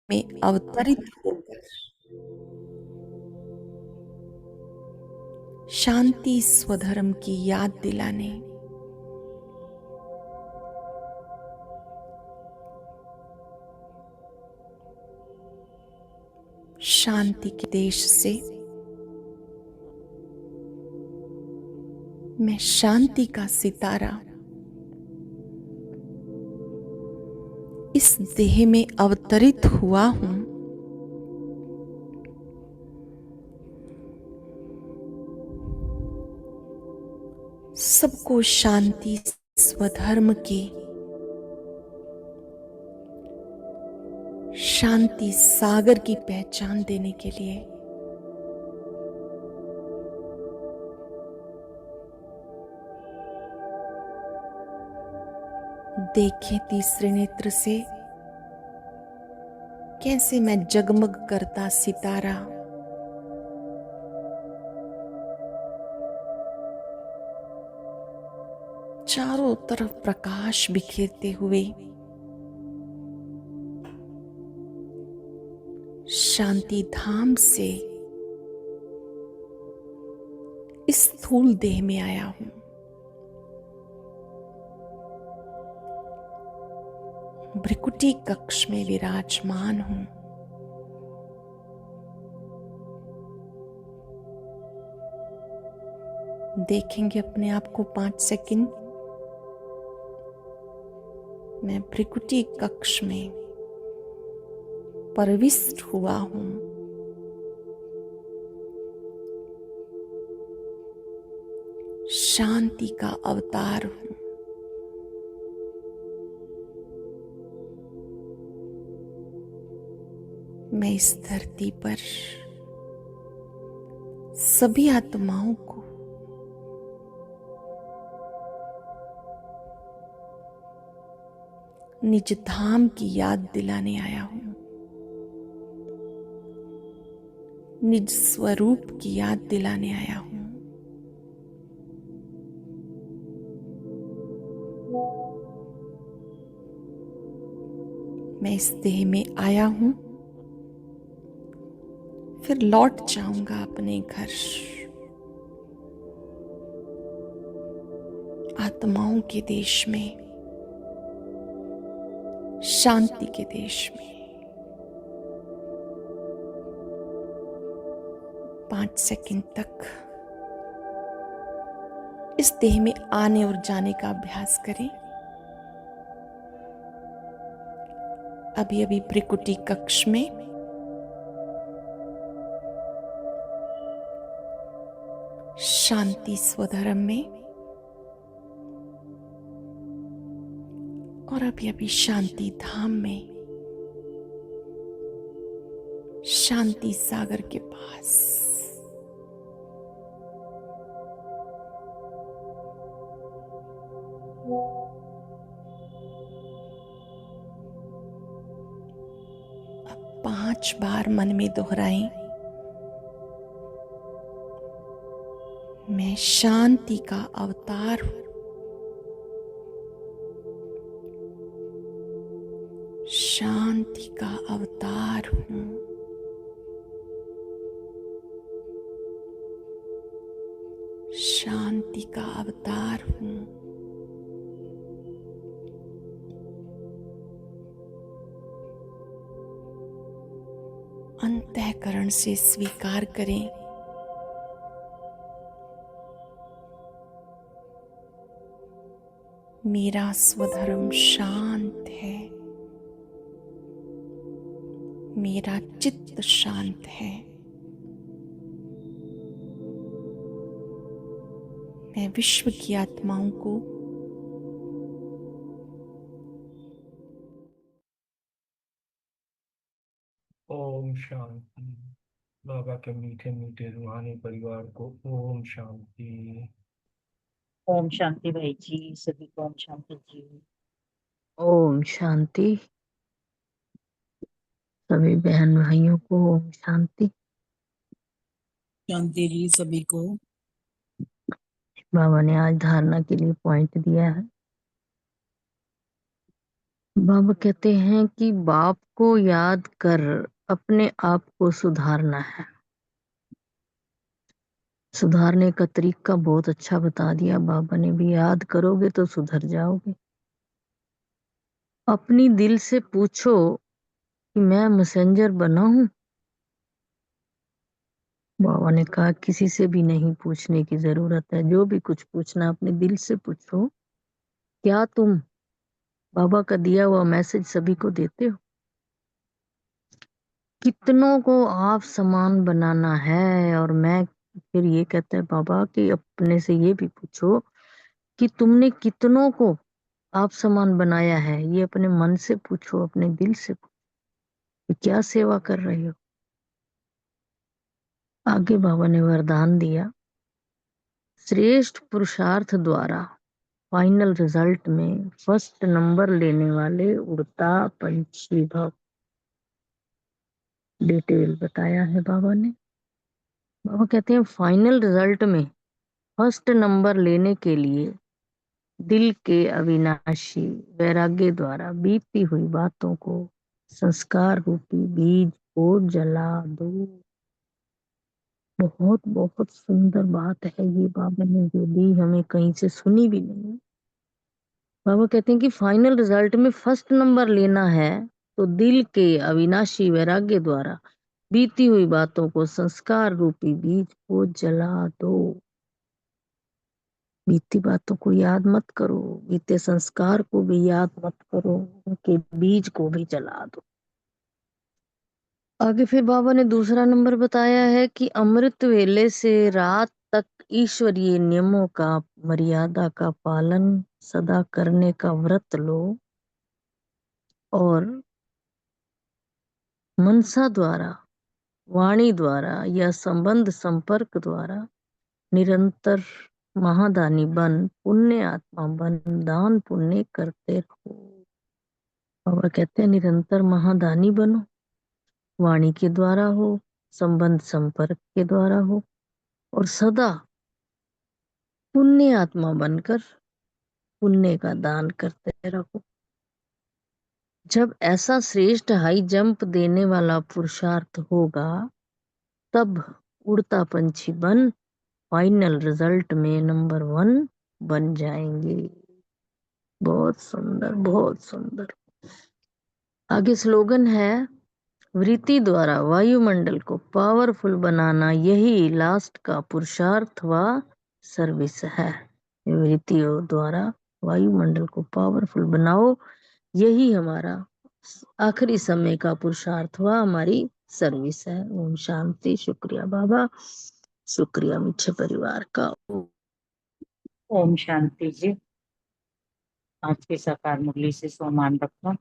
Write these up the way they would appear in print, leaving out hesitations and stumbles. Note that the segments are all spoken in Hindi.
में अवतरित होकर शांति स्वधर्म की याद दिलाने, शांति के देश से मैं शांति का सितारा इस देह में अवतरित हुआ हूं। सबको शांति स्वधर्म की शांति सागर की पहचान देने के लिए देखें तीसरे नेत्र से कैसे मैं जगमग करता सितारा चारों तरफ प्रकाश बिखेरते हुए शांति धाम से इस स्थूल देह में आया हूं। भ्रिकुटी कक्ष में विराजमान हूं। देखेंगे अपने आप को 5 सेकंड। मैं भ्रिकुटी कक्ष में प्रविष्ट हुआ हूं। शांति का अवतार हूं। मैं इस धरती पर सभी आत्माओं को निज धाम की याद दिलाने आया हूं। निज स्वरूप की याद दिलाने आया हूं। मैं इस देह में आया हूं, फिर लौट जाऊंगा अपने घर। आत्माओं के देश में, शांति के देश में। 5 सेकंड तक इस देह में आने और जाने का अभ्यास करें। अभी अभी भ्रिकुटी कक्ष में शांति स्वधर्म में और अभी अभी शांति धाम में, शांति सागर के पास। अब 5 बार मन में दोहराएं, मैं शांति का अवतार हूं। शांति का अवतार हूं। शांति का अवतार हूं। अंतःकरण से स्वीकार करें, मेरा स्वधर्म शांत है। मेरा चित्त शांत है। मैं विश्व की आत्माओं को ओम शांति। बाबा के मीठे मीठे रूहानी परिवार को ओम शांति। ओम शांति भाई जी, सभी को ओम शांति जी। ओम शांति। सभी बहन भाइयों को ओम शांति। शांति जी सभी को। बाबा ने आज धारणा के लिए पॉइंट दिया है। बाबा कहते हैं कि बाप को याद कर अपने आप को सुधारना है। सुधारने का तरीका बहुत अच्छा बता दिया बाबा ने भी। याद करोगे तो सुधर जाओगे। अपनी दिल से पूछो कि मैं मैसेंजर बना हूं। बाबा ने कहा किसी से भी नहीं पूछने की जरूरत है। जो भी कुछ पूछना अपने दिल से पूछो। क्या तुम बाबा का दिया हुआ मैसेज सभी को देते हो? कितनों को आप समान बनाना है? और मैं फिर ये कहता है बाबा कि अपने से ये भी पूछो कि तुमने कितनों को आप समान बनाया है। ये अपने मन से पूछो, अपने दिल से पूछो कि क्या सेवा कर रहे हो। आगे बाबा ने वरदान दिया, श्रेष्ठ पुरुषार्थ द्वारा फाइनल रिजल्ट में फर्स्ट नंबर लेने वाले उड़ता पंछी भव। डिटेल बताया है बाबा ने। बाबा कहते हैं फाइनल रिजल्ट में फर्स्ट नंबर लेने के लिए दिल के अविनाशी वैराग्य द्वारा बीती हुई बातों को संस्कार रूपी बीज को जला दो। बहुत बहुत सुंदर बात है ये बाबा ने जो दी, हमें कहीं से सुनी भी नहीं है। बाबा कहते हैं कि फाइनल रिजल्ट में फर्स्ट नंबर लेना है तो दिल के अविनाशी वैराग्य द्वारा बीती हुई बातों को संस्कार रूपी बीज को जला दो। बीती बातों को याद मत करो, बीते संस्कार को भी याद मत करो, उनके बीज को भी जला दो। आगे फिर बाबा ने दूसरा नंबर बताया है कि अमृत वेले से रात तक ईश्वरीय नियमों का, मर्यादा का पालन सदा करने का व्रत लो और मनसा द्वारा, वाणी द्वारा या संबंध संपर्क द्वारा निरंतर महादानी बन, पुण्य आत्मा बन, दान पुण्य करते रहो। बाबा कहते हैं निरंतर महादानी बनो, वाणी के द्वारा हो, संबंध संपर्क के द्वारा हो और सदा पुण्य आत्मा बनकर पुण्य का दान करते रहो। जब ऐसा श्रेष्ठ हाई जंप देने वाला पुरुषार्थ होगा तब उड़ता पंछी बन फाइनल रिजल्ट में नंबर 1 बन जाएंगे। बहुत सुंदर, बहुत सुंदर। आगे स्लोगन है, वृत्ति द्वारा वायुमंडल को पावरफुल बनाना यही लास्ट का पुरुषार्थ व सर्विस है। वृत्तियों द्वारा वायुमंडल को पावरफुल बनाओ, यही हमारा आखिरी समय का पुरुषार्थ व हमारी सर्विस है। ओम शांति। शुक्रिया बाबा, शुक्रिया मिच्छे परिवार का। ओम शांति जी। आज के साकार मुरली से सोमान रखना।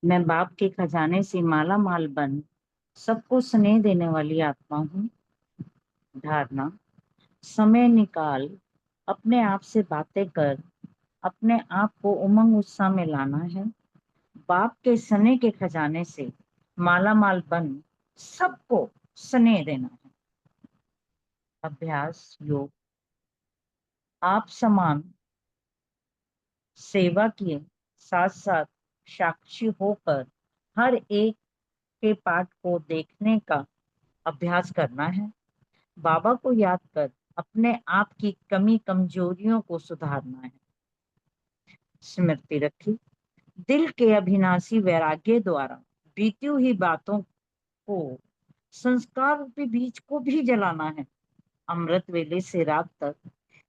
मैं बाप के खजाने से माला माल बन सबको स्नेह देने वाली आत्मा हूँ। धारणा, समय निकाल अपने आप से बातें कर अपने आप को उमंग उत्साह में लाना है। बाप के स्नेह के खजाने से माला माल बन सबको स्नेह देना है। अभ्यास योग, आप समान सेवा किए साथ साथ साक्षी होकर हर एक के पाठ को देखने का अभ्यास करना है। बाबा को याद कर अपने आप की कमी कमजोरियों को सुधारना है। स्मृति रखी, दिल के अभिनाशी वैराग्य द्वारा बीती हुई बातों को संस्कार रूपी बीज को भी जलाना है। अमृत वेले से रात तक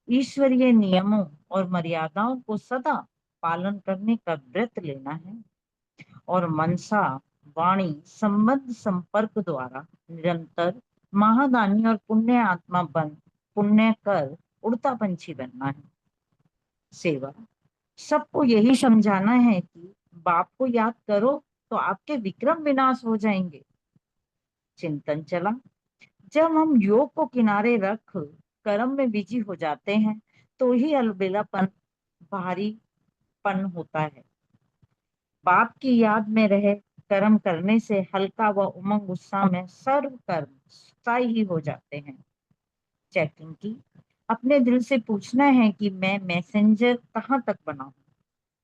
ईश्वरीय नियमों और मर्यादाओं को सदा पालन करने का व्रत लेना है और मनसा, वाणी, संबंध संपर्क द्वारा निरंतर महादानी और पुण्य आत्मा बन पुण्य कर उड़ता पंछी बनना है। सेवा, सबको यही समझाना है कि बाप को याद करो तो आपके विक्रम विनाश हो जाएंगे। चिंतन चला, जब हम योग को किनारे रख कर्म में बिजी हो जाते हैं तो ही अलबेलापन, भारीपन होता है। बाप की याद में रहे कर्म करने से हल्का व उमंग उत्साह में सर्व कर्म स्थायी हो जाते हैं। चेकिंग की, अपने दिल से पूछना है कि मैं मैसेंजर कहाँ तक बना हूँ।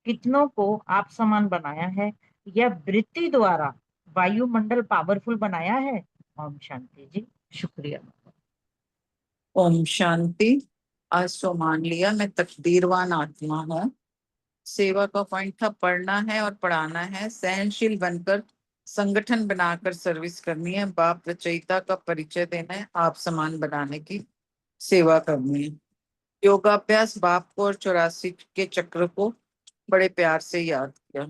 कितनों को आप समान बनाया है या वृत्ति द्वारा वायुमंडल पावरफुल बनाया है। ओम शांति जी, शुक्रिया। ओम शांति। आज तो मान लिया मैं तकदीरवान आत्मा हूँ। सेवा का पॉइंट था पढ़ना है और पढ़ाना है, सहनशील बनकर संगठन बनाकर सर्विस करनी है, बाप रचयिता का परिचय देना है, आप समान बनाने की सेवा करनी है। योगाभ्यास बाप को और 84 के चक्र को बड़े प्यार से याद किया।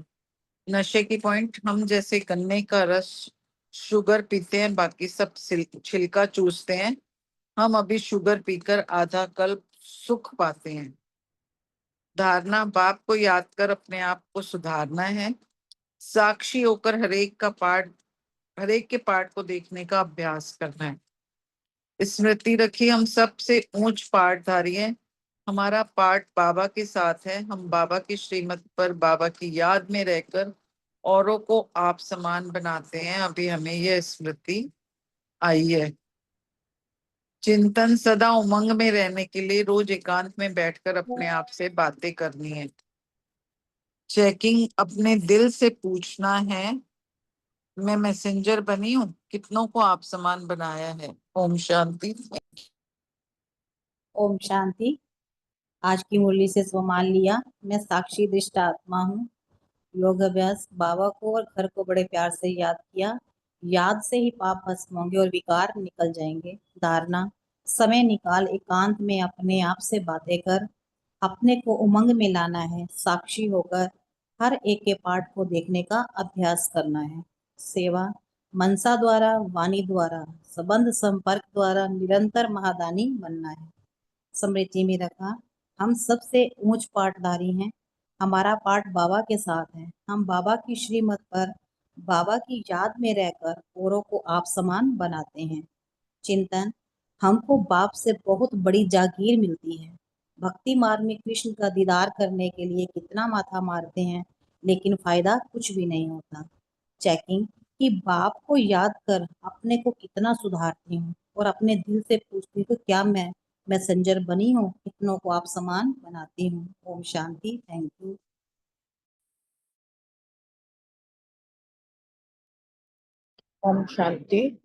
नशे की पॉइंट, हम जैसे गन्ने का रस शुगर पीते हैं, बाकी सब छिलका चूसते हैं, हम अभी शुगर पीकर आधा कल्प सुख पाते हैं। धारणा, बाप को याद कर अपने आप को सुधारना है, साक्षी होकर हरेक के पाठ को देखने का अभ्यास करना है। स्मृति रखी, हम सबसे ऊंच पाठधारी हैं, हमारा पाठ बाबा के साथ है, हम बाबा की श्रीमत पर बाबा की याद में रहकर औरों को आप समान बनाते हैं। अभी हमें यह स्मृति आई है। चिंतन, सदा उमंग में रहने के लिए रोज एकांत में बैठकर अपने आप से बातें करनी है। चेकिंग, अपने दिल से पूछना है, मैं मैसेंजर बनी हूँ, कितनों को आप समान बनाया है। ओम शांति। ओम शांति। आज की मुरली से मान लिया, मैं साक्षी दृष्ट आत्मा हूँ। योग अभ्यास, बाबा को और घर को बड़े प्यार से याद किया, याद से ही पाप भस्म होंगे और विकार निकल जाएंगे। धारणा, समय निकाल एकांत में अपने आप से बातें कर, अपने को उमंग में लाना है, साक्षी होकर हर एक के पाठ को देखने का अभ्यास करना है। सेवा, मनसा द्वारा, वाणी द्वारा, संबंध संपर्क द्वारा निरंतर महादानी बनना है। स्मृति में रखा, हम सबसे ऊंच पाठधारी हैं, हमारा पाठ बाबा के साथ है, हम बाबा की श्रीमत पर बाबा की याद में रहकर औरों को आप समान बनाते हैं। चिंतन, हमको बाप से बहुत बड़ी जागीर मिलती है। भक्ति मार्ग में कृष्ण का दीदार करने के लिए कितना माथा मारते हैं, लेकिन फायदा कुछ भी नहीं होता। चेकिंग, कि बाप को याद कर अपने को कितना सुधारती हूँ और अपने दिल से पूछती हूँ क्या मैं मैसेंजर बनी हूँ, कितनों को आप समान बनाती हूँ। ओम शांति। Thank you. ओम शांति।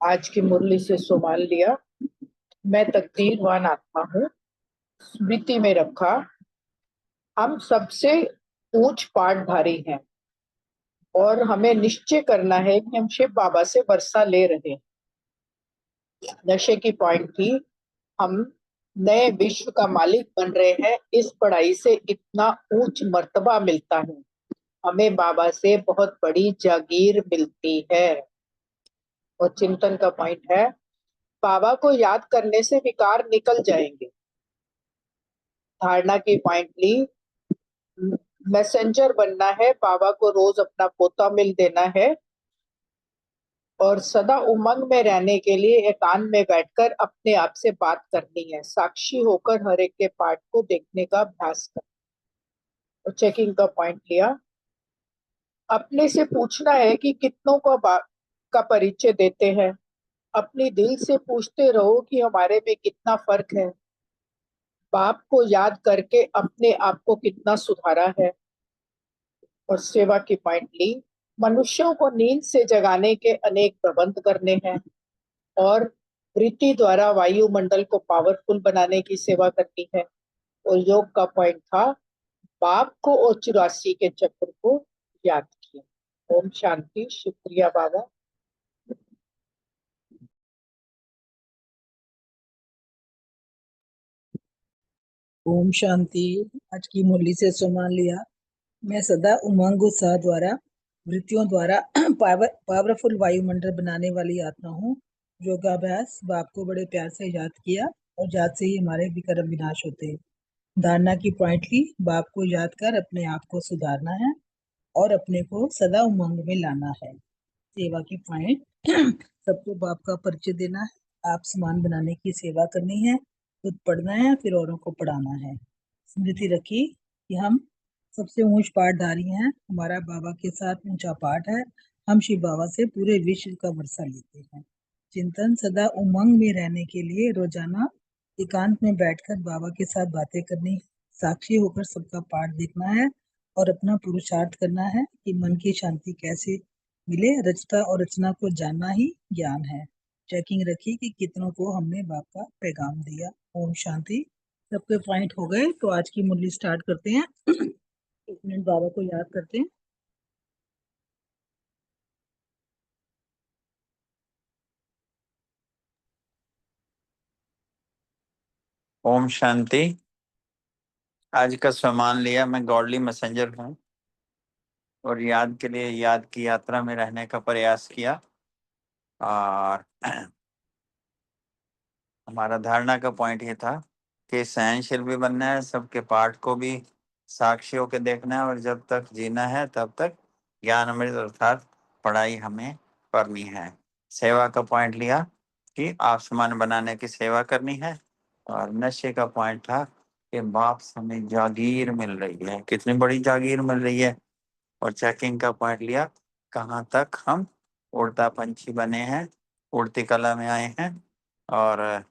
आज की मुरली से संभाल लिया, मैं तकदीरवान आत्मा हूँ। स्मृति में रखा, हम सबसे ऊंच पाठधारी हैं और हमें निश्चय करना है कि हम शिव बाबा से वर्षा ले रहे हैं। नशे की पॉइंट थी, हम नए विश्व का मालिक बन रहे हैं, इस पढ़ाई से इतना ऊंच मर्तबा मिलता है, हमें बाबा से बहुत बड़ी जागीर मिलती है। और चिंतन का पॉइंट है, बाबा को याद करने से विकार निकल जाएंगे। धारणा की पॉइंट ली, मैसेंजर बनना है, बाबा को रोज अपना पोता मिल देना है और सदा उमंग में रहने के लिए एकांत में बैठकर अपने आप से बात करनी है, साक्षी होकर हर एक के पाठ को देखने का अभ्यास करना। और चेकिंग का पॉइंट लिया, अपने से पूछना है कि कितनों का परिचय देते हैं, अपनी दिल से पूछते रहो कि हमारे में कितना फर्क है, बाप को याद करके अपने आप को कितना सुधारा है। और सेवा की पॉइंट ली, मनुष्यों को नींद से जगाने के अनेक प्रबंध करने हैं और वृत्ति द्वारा वायुमंडल को पावरफुल बनाने की सेवा करनी है। और योग का पॉइंट था, बाप को और 84 के चक्र को याद किया। ओम शांति। शुक्रिया बाबा। ओम शांति। आज की मुरली से सम्मान लिया, मैं सदा उमंग उत्साह द्वारा वृत्तियों द्वारा पावरफुल वायुमंडल बनाने वाली आत्मा हूँ। योगाभ्यास, बाप को बड़े प्यार से याद किया और याद से ही हमारे विकर्म विनाश होते हैं। धारणा की पॉइंट ली, बाप को याद कर अपने आप को सुधारना है और अपने को सदा उमंग में लाना है। सेवा की पॉइंट, सबको बाप का परिचय देना है, आप समान बनाने की सेवा करनी है, खुद पढ़ना है फिर औरों को पढ़ाना है। स्मृति रखी कि हम सबसे ऊंच पाठधारी हैं, हमारा बाबा के साथ ऊंचा पाठ है, हम शिव बाबा से पूरे विश्व का वर्षा लेते हैं। चिंतन, सदा उमंग में रहने के लिए रोजाना एकांत में बैठकर बाबा के साथ बातें करनी, साक्षी होकर सबका पाठ देखना है और अपना पुरुषार्थ करना है कि मन की शांति कैसे मिले। रचता और रचना को जानना ही ज्ञान है। चेकिंग रखी कि कितनों को हमने बाप का पैगाम दिया। ओम शांति। सबके पॉइंट हो गए तो आज की मुरली स्टार्ट करते हैं। एक मिनट बाबा को याद करते हैं। ओम शांति। आज का सम्मान लिया। मैं गॉडली मैसेंजर हूँ और याद के लिए याद की यात्रा में रहने का प्रयास किया। और हमारा धारणा का पॉइंट ये था कि सहनशील भी बनना है, सबके पाठ को भी साक्षी होकर देखना है और जब तक जीना है तब तक ज्ञान अमृत अर्थात पढ़ाई हमें करनी है। सेवा का पॉइंट लिया कि आसमान बनाने की सेवा करनी है। और नशे का पॉइंट था कि बाप से हमें जागीर मिल रही है, कितनी बड़ी जागीर मिल रही है। और चेकिंग का पॉइंट लिया कहाँ तक हम उड़ता पंछी बने हैं, उड़ती कला में आए हैं। और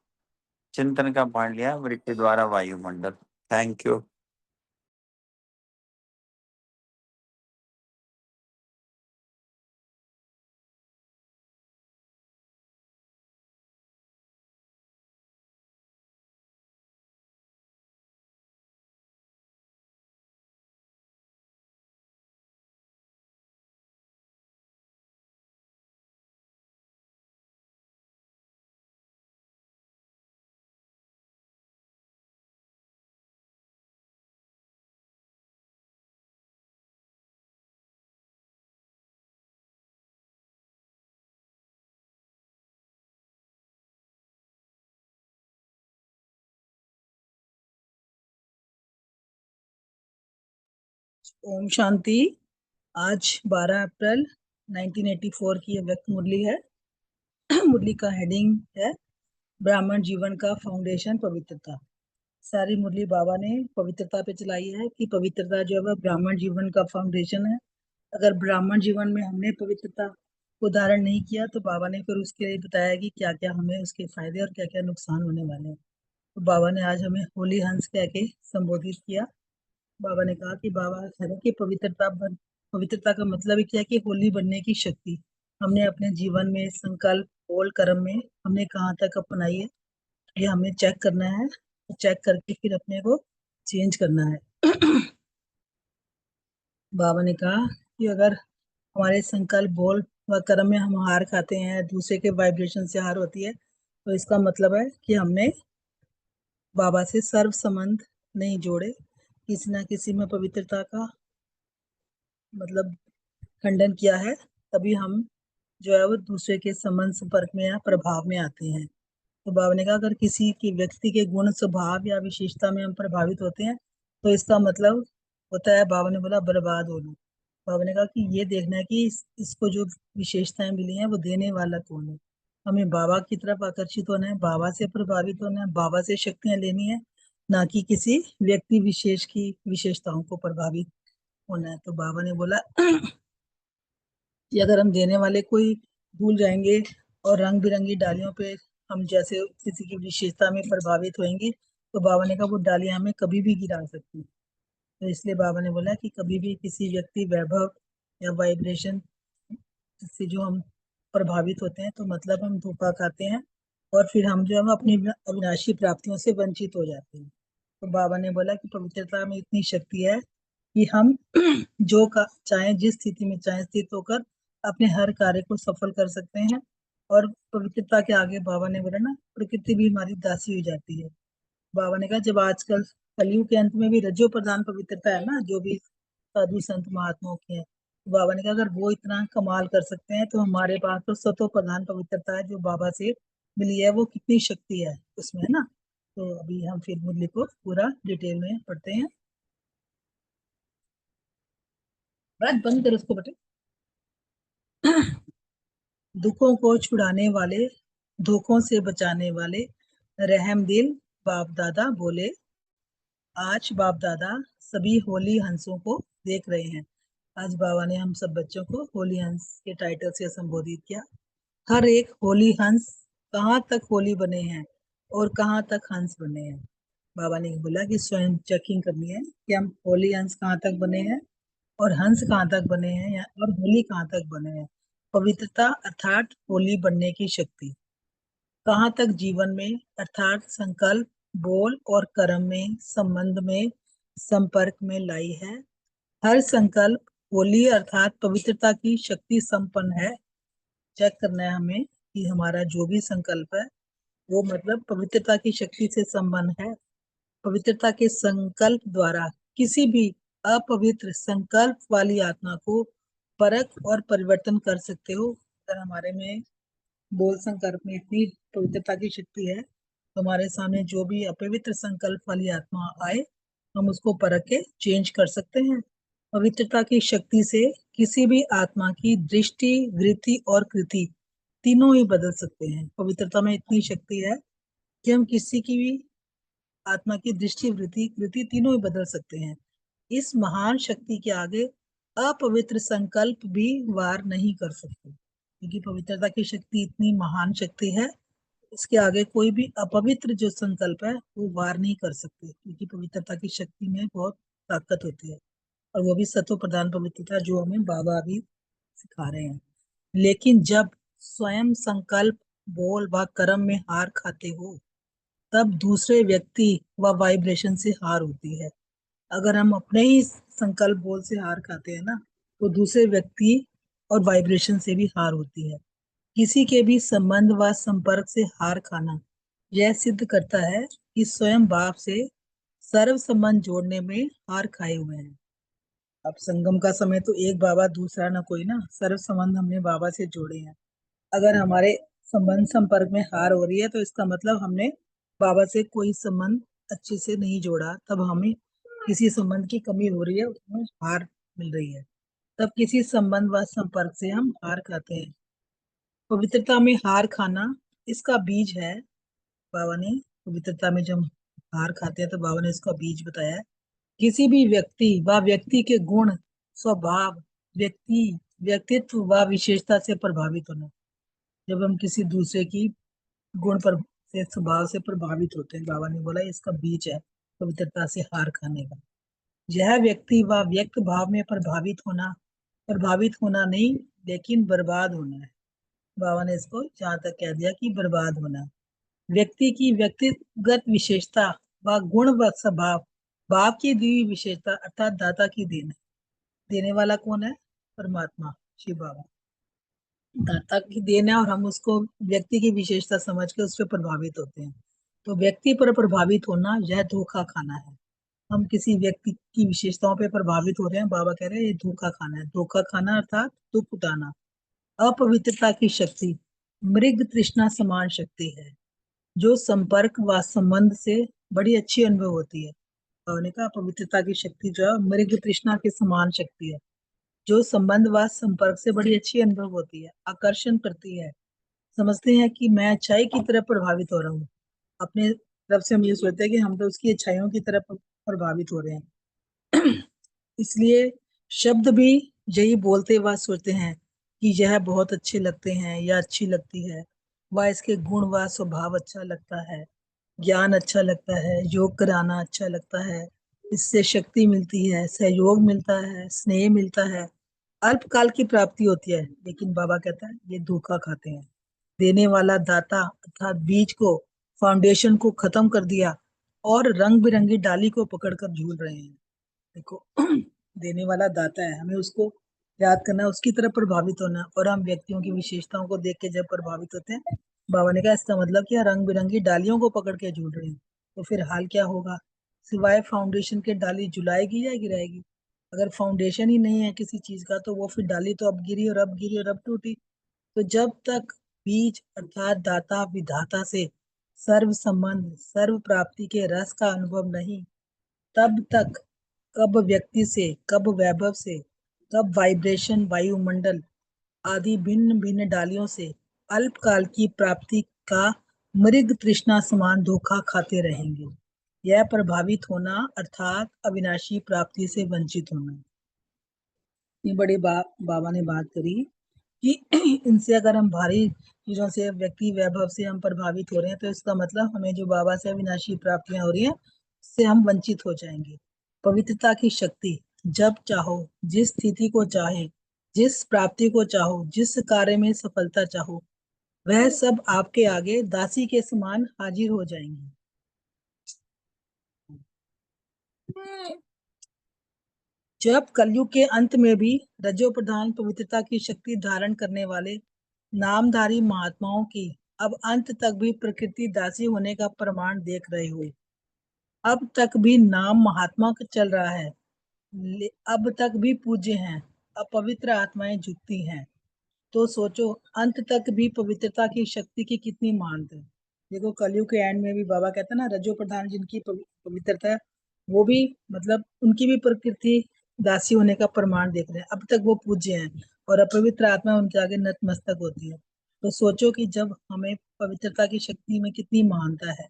चिंतन का पॉइंट लिया वृत्ति द्वारा वायुमंडल। Thank you. ओम शांति। आज 12 अप्रैल 1984 की व्यक्त मुरली है। मुरली का हेडिंग है ब्राह्मण जीवन का फाउंडेशन पवित्रता। सारी मुरली बाबा ने पवित्रता पे चलाई है कि पवित्रता जो है वह ब्राह्मण जीवन का फाउंडेशन है। अगर ब्राह्मण जीवन में हमने पवित्रता को धारण नहीं किया तो बाबा ने फिर उसके लिए बताया कि क्या क्या हमें उसके फायदे और क्या क्या नुकसान होने वाले हैं। तो बाबा ने आज हमें होली हंस कह के संबोधित किया। बाबा ने कहा कि बाबा कह रहे कि पवित्रता का मतलब ही क्या है कि होली बनने की शक्ति हमने अपने जीवन में संकल्प बोल कर्म में हमने कहाँ तक अपनाई है, ये हमें चेक करना है। तो चेक करके फिर अपने को चेंज करना है। बाबा ने कहा कि अगर हमारे संकल्प बोल व कर्म में हम हार खाते हैं, दूसरे के वाइब्रेशन से हार होती है, तो इसका मतलब है कि हमने बाबा से सर्व संबंध नहीं जोड़े, किसी ना किसी में पवित्रता का मतलब खंडन किया है, तभी हम जो है वो दूसरे के संबंध संपर्क में या प्रभाव में आते हैं। तो बाबा ने कहा अगर किसी की व्यक्ति के गुण स्वभाव या विशेषता में हम प्रभावित होते हैं तो इसका मतलब होता है, बाबा ने बोला, बर्बाद होना। बाबा ने कहा कि ये देखना है कि इसको जो विशेषताएं मिली हैं वो देने वाला कौन है। हमें बाबा की तरफ आकर्षित होना है, बाबा से प्रभावित होना है, बाबा से शक्तियां लेनी है, ना कि किसी व्यक्ति विशेष की विशेषताओं को प्रभावित होना है। तो बाबा ने बोला कि अगर हम देने वाले कोई भूल जाएंगे और रंग बिरंगी डालियों पे हम जैसे किसी की विशेषता में प्रभावित होंगे तो बाबा ने कहा वो डालियां हमें कभी भी गिरा सकती। तो इसलिए बाबा ने बोला कि कभी भी किसी व्यक्ति वैभव या वाइब्रेशन से जो हम प्रभावित होते हैं तो मतलब हम धोखा खाते हैं और फिर हम जो हम अपनी अविनाशी प्राप्तियों से वंचित हो जाते हैं। तो बाबा ने बोला कि पवित्रता में इतनी शक्ति है कि हम जो का चाहे जिस स्थिति में चाहे स्थित होकर अपने हर कार्य को सफल कर सकते हैं। और पवित्रता के आगे बाबा ने बोला ना, प्रकृति भी हमारी दासी हो जाती है। बाबा ने कहा जब आजकल कलयुग के अंत में भी रजो प्रधान पवित्रता है ना, जो भी साधु संत महात्माओं की है, तो बाबा ने कहा अगर वो इतना कमाल कर सकते हैं तो हमारे पास तो सतो प्रधान पवित्रता है जो बाबा से मिली है, वो कितनी शक्ति है उसमें, है ना। तो अभी हम फिर मुरली को पूरा डिटेल में पढ़ते हैं। रात बंद कर उसको बेटे। दुखों को छुड़ाने वाले, धोखों से बचाने वाले रहम दिल बाप दादा बोले। आज बाप दादा सभी होली हंसों को देख रहे हैं। आज बाबा ने हम सब बच्चों को होली हंस के टाइटल से संबोधित किया। हर एक होली हंस कहाँ तक होली बने हैं और कहाँ तक हंस बने हैं। बाबा ने बोला कि स्वयं चेकिंग करनी है कि हम होली अंश कहाँ तक बने हैं और हंस कहाँ तक बने हैं या और होली कहाँ तक बने हैं। पवित्रता अर्थात होली बनने की शक्ति कहाँ तक जीवन में अर्थात संकल्प, बोल और कर्म में, संबंध में, संपर्क में लाई है। हर संकल्प होली अर्थात पवित्रता की शक्ति संपन्न है। चेक करना है हमें कि हमारा जो भी संकल्प है वो मतलब पवित्रता की शक्ति से संबंध है। पवित्रता के संकल्प द्वारा किसी भी अपवित्र संकल्प वाली आत्मा को परख और परिवर्तन कर सकते हो। अगर हमारे में बोल संकल्प में इतनी पवित्रता की शक्ति है तो हमारे सामने जो भी अपवित्र संकल्प वाली आत्मा आए हम उसको परख के चेंज कर सकते हैं। पवित्रता की शक्ति से किसी भी आत्मा की दृष्टि, वृत्ति और कृति तीनों ही बदल सकते हैं। पवित्रता में इतनी शक्ति है कि हम किसी की भी आत्मा की दृष्टि, वृत्ति, कृति तीनों ही बदल सकते हैं। इस महान शक्ति के आगे अपवित्र संकल्प भी वार नहीं कर सकते, क्योंकि पवित्रता की शक्ति इतनी महान शक्ति है, इसके आगे कोई भी अपवित्र जो संकल्प है वो वार नहीं कर सकते, क्योंकि पवित्रता की शक्ति में बहुत ताकत होती है और वो भी सत्व प्रधान पवित्रता जो हमें बाबा भी सिखा रहे हैं। लेकिन जब स्वयं संकल्प, बोल व कर्म में हार खाते हो तब दूसरे व्यक्ति व वाइब्रेशन से हार होती है। अगर हम अपने ही संकल्प, बोल से हार खाते हैं ना तो दूसरे व्यक्ति और वाइब्रेशन से भी हार होती है। किसी के भी संबंध व संपर्क से हार खाना यह सिद्ध करता है कि स्वयं बाप से सर्व संबंध जोड़ने में हार खाए हुए हैं। अब संगम का समय तो एक बाबा दूसरा ना कोई ना, सर्व संबंध हमने बाबा से जोड़े हैं। अगर हमारे संबंध संपर्क में हार हो रही है तो इसका मतलब हमने बाबा से कोई संबंध अच्छे से नहीं जोड़ा, तब हमें किसी संबंध की कमी हो रही है, उसमें हार मिल रही है, तब किसी संबंध व संपर्क से हम हार खाते हैं। पवित्रता में हार खाना इसका बीज है। बाबा ने पवित्रता में जब हार खाते हैं तो बाबा ने इसका बीज बताया है। किसी भी व्यक्ति व व्यक्ति के गुण, स्वभाव, व्यक्तित्व व विशेषता से प्रभावित होना। जब हम किसी दूसरे की गुण पर से, स्वभाव से प्रभावित होते हैं, बाबा ने बोला इसका बीज है पवित्रता से हार खाने का। यह व्यक्ति व व्यक्त भाव में प्रभावित होना नहीं लेकिन बर्बाद होना है। बाबा ने इसको जहां तक कह दिया कि बर्बाद होना। व्यक्ति की व्यक्तिगत विशेषता व गुण व स्वभाव बाप की दी हुई विशेषता अर्थात दाता की देन है। देने वाला कौन है? परमात्मा शिव बाबा दाता की देन है और हम उसको व्यक्ति की विशेषता समझ के उस पर प्रभावित होते हैं। तो व्यक्ति पर प्रभावित होना यह धोखा खाना है। हम किसी व्यक्ति की विशेषताओं पे प्रभावित हो रहे हैं, बाबा कह रहे हैं ये धोखा खाना है। धोखा खाना अर्थात दुख उठाना। अपवित्रता की शक्ति मृग तृष्णा समान शक्ति है जो संपर्क व संबंध से बड़ी अच्छी अनुभव होती है। बाबा ने कहा पवित्रता की शक्ति जो है मृग तृष्णा के समान शक्ति है जो संबंध व संपर्क से बड़ी अच्छी अनुभव होती है, आकर्षण करती है। समझते हैं कि मैं अच्छाई की तरफ प्रभावित हो रहा हूँ, अपने तरफ से हम ये सोचते हैं कि हम तो उसकी अच्छाइयों की तरफ प्रभावित हो रहे हैं। इसलिए शब्द भी यही बोलते व सोचते हैं कि यह बहुत अच्छे लगते हैं या अच्छी लगती है, व इसके गुण व स्वभाव अच्छा लगता है, ज्ञान अच्छा लगता है, योग कराना अच्छा लगता है, इससे शक्ति मिलती है, सहयोग मिलता है, स्नेह मिलता है, अल्पकाल की प्राप्ति होती है। लेकिन बाबा कहता है ये धोखा खाते हैं। देने वाला दाता अर्थात बीज को, फाउंडेशन को खत्म कर दिया और रंग बिरंगी डाली को पकड़कर झूल रहे हैं। देखो देने वाला दाता है, हमें उसको याद करना, उसकी तरफ प्रभावित होना, और हम व्यक्तियों की विशेषताओं को देख के जब प्रभावित होते हैं, बाबा ने कहा इसका मतलब क्या, रंग बिरंगी डालियों को पकड़ के झूल रहे हैं। तो फिर हाल क्या होगा? सिवाय फाउंडेशन के डाली झुलाएगी या गिराएगी? अगर फाउंडेशन ही नहीं है किसी चीज का तो वो फिर डाली तो अब गिरी और अब गिरी और अब टूटी। तो जब तक बीज अर्थात दाता विधाता से सर्व संबंध, सर्व प्राप्ति के रस का अनुभव नहीं, तब तक कब व्यक्ति से, कब वैभव से, कब वाइब्रेशन, वायुमंडल आदि भिन्न भिन्न डालियों से अल्पकाल की प्राप्ति का मृग तृष्णा समान धोखा खाते रहेंगे। यह प्रभावित होना अर्थात अविनाशी प्राप्ति से वंचित होना। ये बड़े बाबा ने बात करी कि इनसे अगर हम भारी चीजों से, व्यक्ति वैभव से हम प्रभावित हो रहे हैं तो इसका मतलब हमें जो बाबा से अविनाशी प्राप्तियां हो रही हैं से हम वंचित हो जाएंगे। पवित्रता की शक्ति, जब चाहो, जिस स्थिति को चाहे, जिस प्राप्ति को चाहो, जिस कार्य में सफलता चाहो, वह सब आपके आगे दासी के समान हाजिर हो जाएंगी। जब कलयुग के अंत में भी रजो प्रधान पवित्रता की शक्ति धारण करने वाले नामधारी महात्माओं की अब अंत तक भी प्रकृति दासी होने का प्रमाण देख रहे हो, अब तक भी नाम महात्मा का चल रहा है, अब तक भी पूज्य हैं, अपवित्र आत्माएं झुकती हैं, तो सोचो अंत तक भी पवित्रता की शक्ति की कितनी महानता है। देखो कलयुग के एंड में भी बाबा कहते हैं ना, रजो प्रधान जिनकी पवित्रता है वो भी मतलब उनकी भी प्रकृति दासी होने का प्रमाण देख रहे हैं, अब तक वो पूज्य हैं और अपवित्र आत्मा उनके आगे नतमस्तक होती है। तो सोचो कि जब हमें पवित्रता की शक्ति में कितनी महानता है,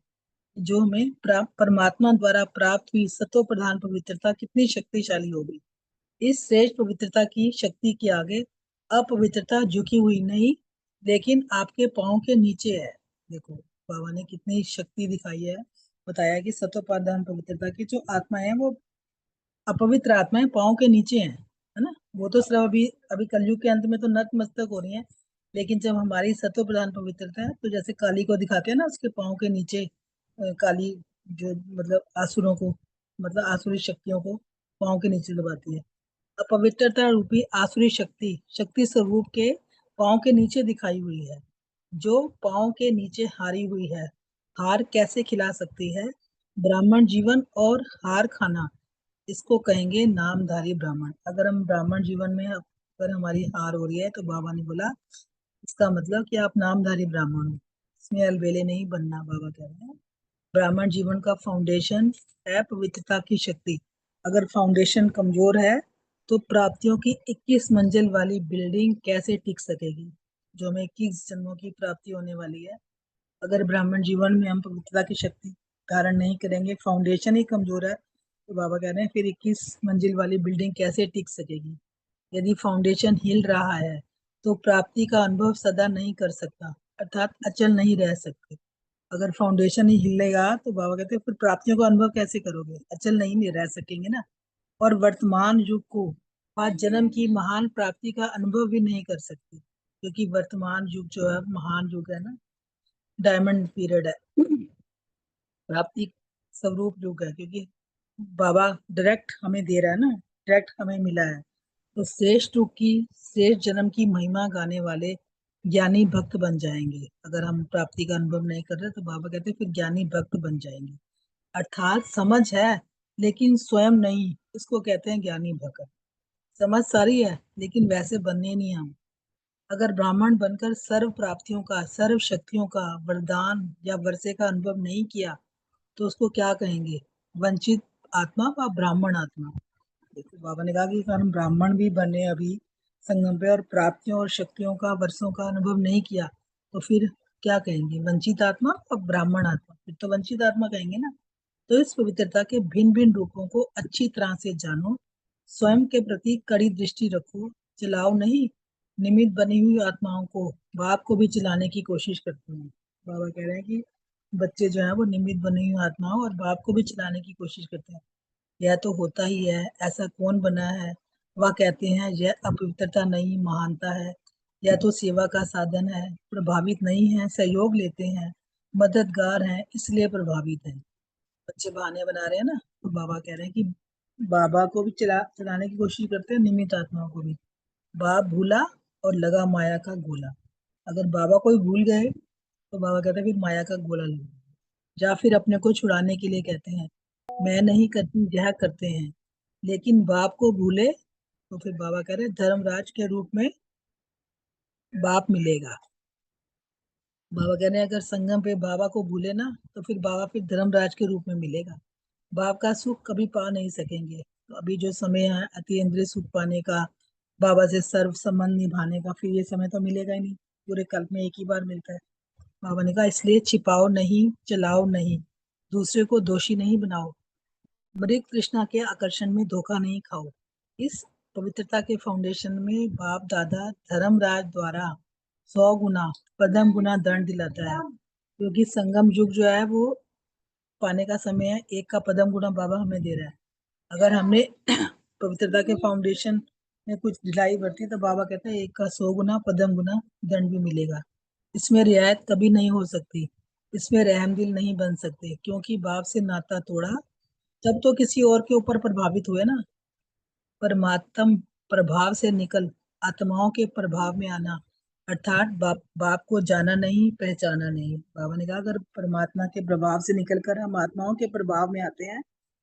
जो हमें परमात्मा द्वारा प्राप्त हुई सतो प्रधान पवित्रता कितनी शक्तिशाली होगी। इस श्रेष्ठ पवित्रता की शक्ति के आगे अपवित्रता झुकी हुई नहीं, लेकिन आपके पांव के नीचे है। देखो बाबा ने कितनी शक्ति दिखाई है, बताया कि सतो प्रधान पवित्रता की जो आत्मा है वो अपवित्र आत्माएं पांव के नीचे है ना। वो तो सिर्फ अभी कलयुग के अंत में तो नतमस्तक हो रही है, लेकिन जब हमारी सतो प्रधान पवित्रता है तो जैसे काली को दिखाते हैं ना, उसके पांव के नीचे काली जो मतलब आसुरों को, मतलब आसुरी शक्तियों को पांव के नीचे दबाती है। अपवित्रता रूपी आसुरी शक्ति स्वरूप के पांव के नीचे दिखाई हुई है, जो पांव के नीचे हारी हुई है। हार कैसे खिला सकती है? ब्राह्मण जीवन और हार खाना, इसको कहेंगे नामधारी ब्राह्मण। अगर हम ब्राह्मण जीवन में अगर हमारी हार हो रही है तो बाबा ने बोला इसका मतलब कि आप नामधारी ब्राह्मण हो, इसमें अलबेले नहीं बनना। बाबा कह रहे हैं ब्राह्मण जीवन का फाउंडेशन है पवित्रता की शक्ति। अगर फाउंडेशन कमजोर है तो प्राप्तियों की 21 मंजिल वाली बिल्डिंग कैसे टिक सकेगी, जो हमें 21 जन्मों की प्राप्ति होने वाली है। अगर ब्राह्मण जीवन में हम पवित्रता की शक्ति धारण नहीं करेंगे, फाउंडेशन ही कमजोर है, तो बाबा कह रहे हैं फिर 21 मंजिल वाली बिल्डिंग कैसे टिक सकेगी। यदि फाउंडेशन हिल रहा है तो प्राप्ति का अनुभव सदा नहीं कर सकता, अर्थात अचल नहीं रह सकते। अगर फाउंडेशन ही हिलेगा तो बाबा कहते हैं फिर प्राप्तियों का अनुभव कैसे करोगे, अचल नहीं रह सकेंगे ना। और वर्तमान युग को 5 जन्म की महान प्राप्ति का अनुभव भी नहीं कर सकते, क्योंकि वर्तमान युग जो है महान युग है ना, डायमंड पीरियड है, प्राप्ति स्वरूप युग है, क्योंकि बाबा डायरेक्ट हमें दे रहा है ना, डायरेक्ट हमें मिला है। तो श्रेष्ठ युग की श्रेष्ठ जन्म की महिमा गाने वाले ज्ञानी भक्त बन जाएंगे। अगर हम प्राप्ति का अनुभव नहीं कर रहे तो बाबा कहते हैं फिर ज्ञानी भक्त बन जाएंगे, अर्थात समझ है लेकिन स्वयं नहीं, इसको कहते हैं ज्ञानी भक्त। समझ सारी है लेकिन वैसे बनने नहीं हम। अगर ब्राह्मण बनकर सर्व प्राप्तियों का, सर्व शक्तियों का, वरदान या वर्षे का अनुभव नहीं किया तो उसको क्या कहेंगे? वंचित आत्मा व ब्राह्मण आत्मा। देखो बाबा ने कहा कि अगर हम ब्राह्मण भी बने अभी संगम पे और प्राप्तियों और शक्तियों का, वर्षों का अनुभव नहीं किया तो फिर क्या कहेंगे? वंचित आत्मा और ब्राह्मण आत्मा, फिर तो वंचित आत्मा कहेंगे ना। तो इस पवित्रता के भिन्न भिन्न रूपों को अच्छी तरह से जानो, स्वयं के प्रति कड़ी दृष्टि रखो, चलाओ नहीं। निमित्त बनी हुई आत्माओं को, बाप को भी चलाने की कोशिश करते हैं। बाबा कह रहे हैं कि बच्चे जो है वो निमित्त बनी हुई आत्माओं और बाप को भी चलाने की कोशिश करते हैं। यह तो होता ही है, ऐसा कौन बना है? वह कहते हैं यह अपवित्रता नहीं महानता है, यह तो सेवा का साधन है, प्रभावित नहीं है, सहयोग लेते हैं, मददगार हैं इसलिए प्रभावित हैं। बच्चे बहाने बना रहे हैं ना, तो बाबा कह रहे हैं कि बाबा को भी चलाने की कोशिश करते हैं, निमित्त आत्माओं को भी। बाप भूला और लगा माया का गोला। अगर बाबा को भूल गए तो बाबा कहते हैं फिर माया का गोला लो, या फिर अपने को छुड़ाने के लिए कहते हैं मैं नहीं करती, यह करते हैं। लेकिन बाप को भूले तो फिर बाबा कह रहे धर्मराज के रूप में बाप मिलेगा। बाबा कह रहे हैं अगर संगम पे बाबा को भूले ना तो फिर बाबा फिर धर्मराज के रूप में मिलेगा। बाप का सुख कभी पा नहीं सकेंगे। तो अभी जो समय है अतीन्द्रिय सुख पाने का, बाबा से सर्व संबंध निभाने का, फिर ये समय तो मिलेगा ही नहीं, पूरे कल्प में एक ही बार मिलता है। बाबा ने कहा इसलिए छिपाओ नहीं, चलाओ नहीं, दूसरे को दोषी नहीं बनाओ, मृग तृष्णा के आकर्षण में धोखा नहीं खाओ। इस पवित्रता के फाउंडेशन में बाप दादा धर्मराज द्वारा 100 गुना पदम गुना दंड दिलाता है, क्योंकि संगम युग जो है वो पाने का समय है, 1 का पदम गुना बाबा हमें दे रहा है। अगर हमने पवित्रता के फाउंडेशन में कुछ ढिलाई बरती तो बाबा कहते हैं 1 का 100 गुना पदम गुना दंड भी मिलेगा। इसमें रियायत कभी नहीं हो सकती, इसमें रहमदिल नहीं बन सकते, क्योंकि बाप से नाता तोड़ा तब तो किसी और के ऊपर प्रभावित हुए ना। परमात्म प्रभाव से निकल आत्माओं के प्रभाव में आना, अर्थात बाप को जाना नहीं, पहचाना नहीं। बाबा ने कहा अगर परमात्मा के प्रभाव से निकलकर हम आत्माओं के प्रभाव में आते हैं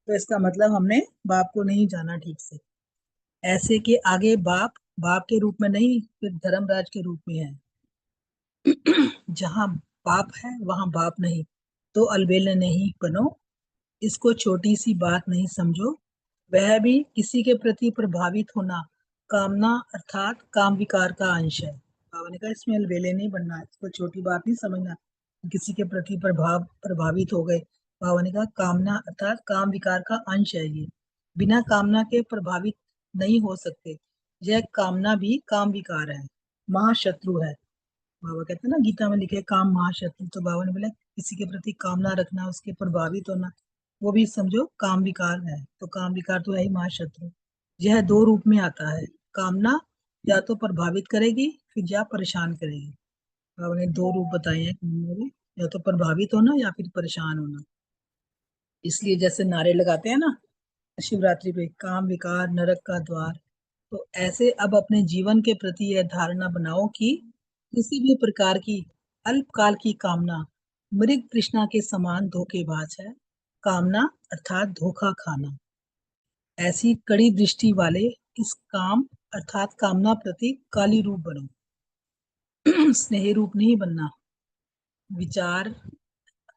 तो इसका मतलब हमने बाप को नहीं जाना ठीक से। ऐसे के आगे बाप के रूप में नहीं, फिर धर्मराज के रूप में है। जहाँ बाप है वहां बाप नहीं, तो अलबेले नहीं बनो। इसको छोटी सी बात नहीं समझो। वह भी किसी के प्रति प्रभावित होना कामना अर्थात काम विकार का अंश है। बाबा ने कहा इसमें अलबेले नहीं बनना, इसको छोटी बात नहीं समझना। किसी के प्रति प्रभावित हो गए, बाबा ने कहा कामना अर्थात काम विकार का अंश है। ये बिना कामना के प्रभावित नहीं हो सकते। यह कामना भी काम विकार है, महाशत्रु है। बाबा कहते हैं ना गीता में लिखे काम महाशत्रु, तो बाबा ने बोला किसी के प्रति कामना रखना, उसके प्रभावित होना, वो भी समझो काम विकार है। तो काम विकार तो है ही महाशत्रु। यह 2 रूप में आता है। कामना या तो प्रभावित करेगी फिर या परेशान करेगी। बाबा ने 2 रूप बताए हैं, या तो प्रभावित होना या फिर परेशान होना। इसलिए जैसे नारे लगाते हैं ना शिवरात्रि पे, काम विकार नरक का द्वार, तो ऐसे अब अपने जीवन के प्रति यह धारणा बनाओ कि किसी भी प्रकार की अल्पकाल की कामना मृग तृष्णा के समान धोखेबाज है। कामना अर्थात धोखा खाना। ऐसी कड़ी दृष्टि वाले इस काम अर्थात कामना प्रति काली रूप बनो। स्नेही रूप नहीं बनना।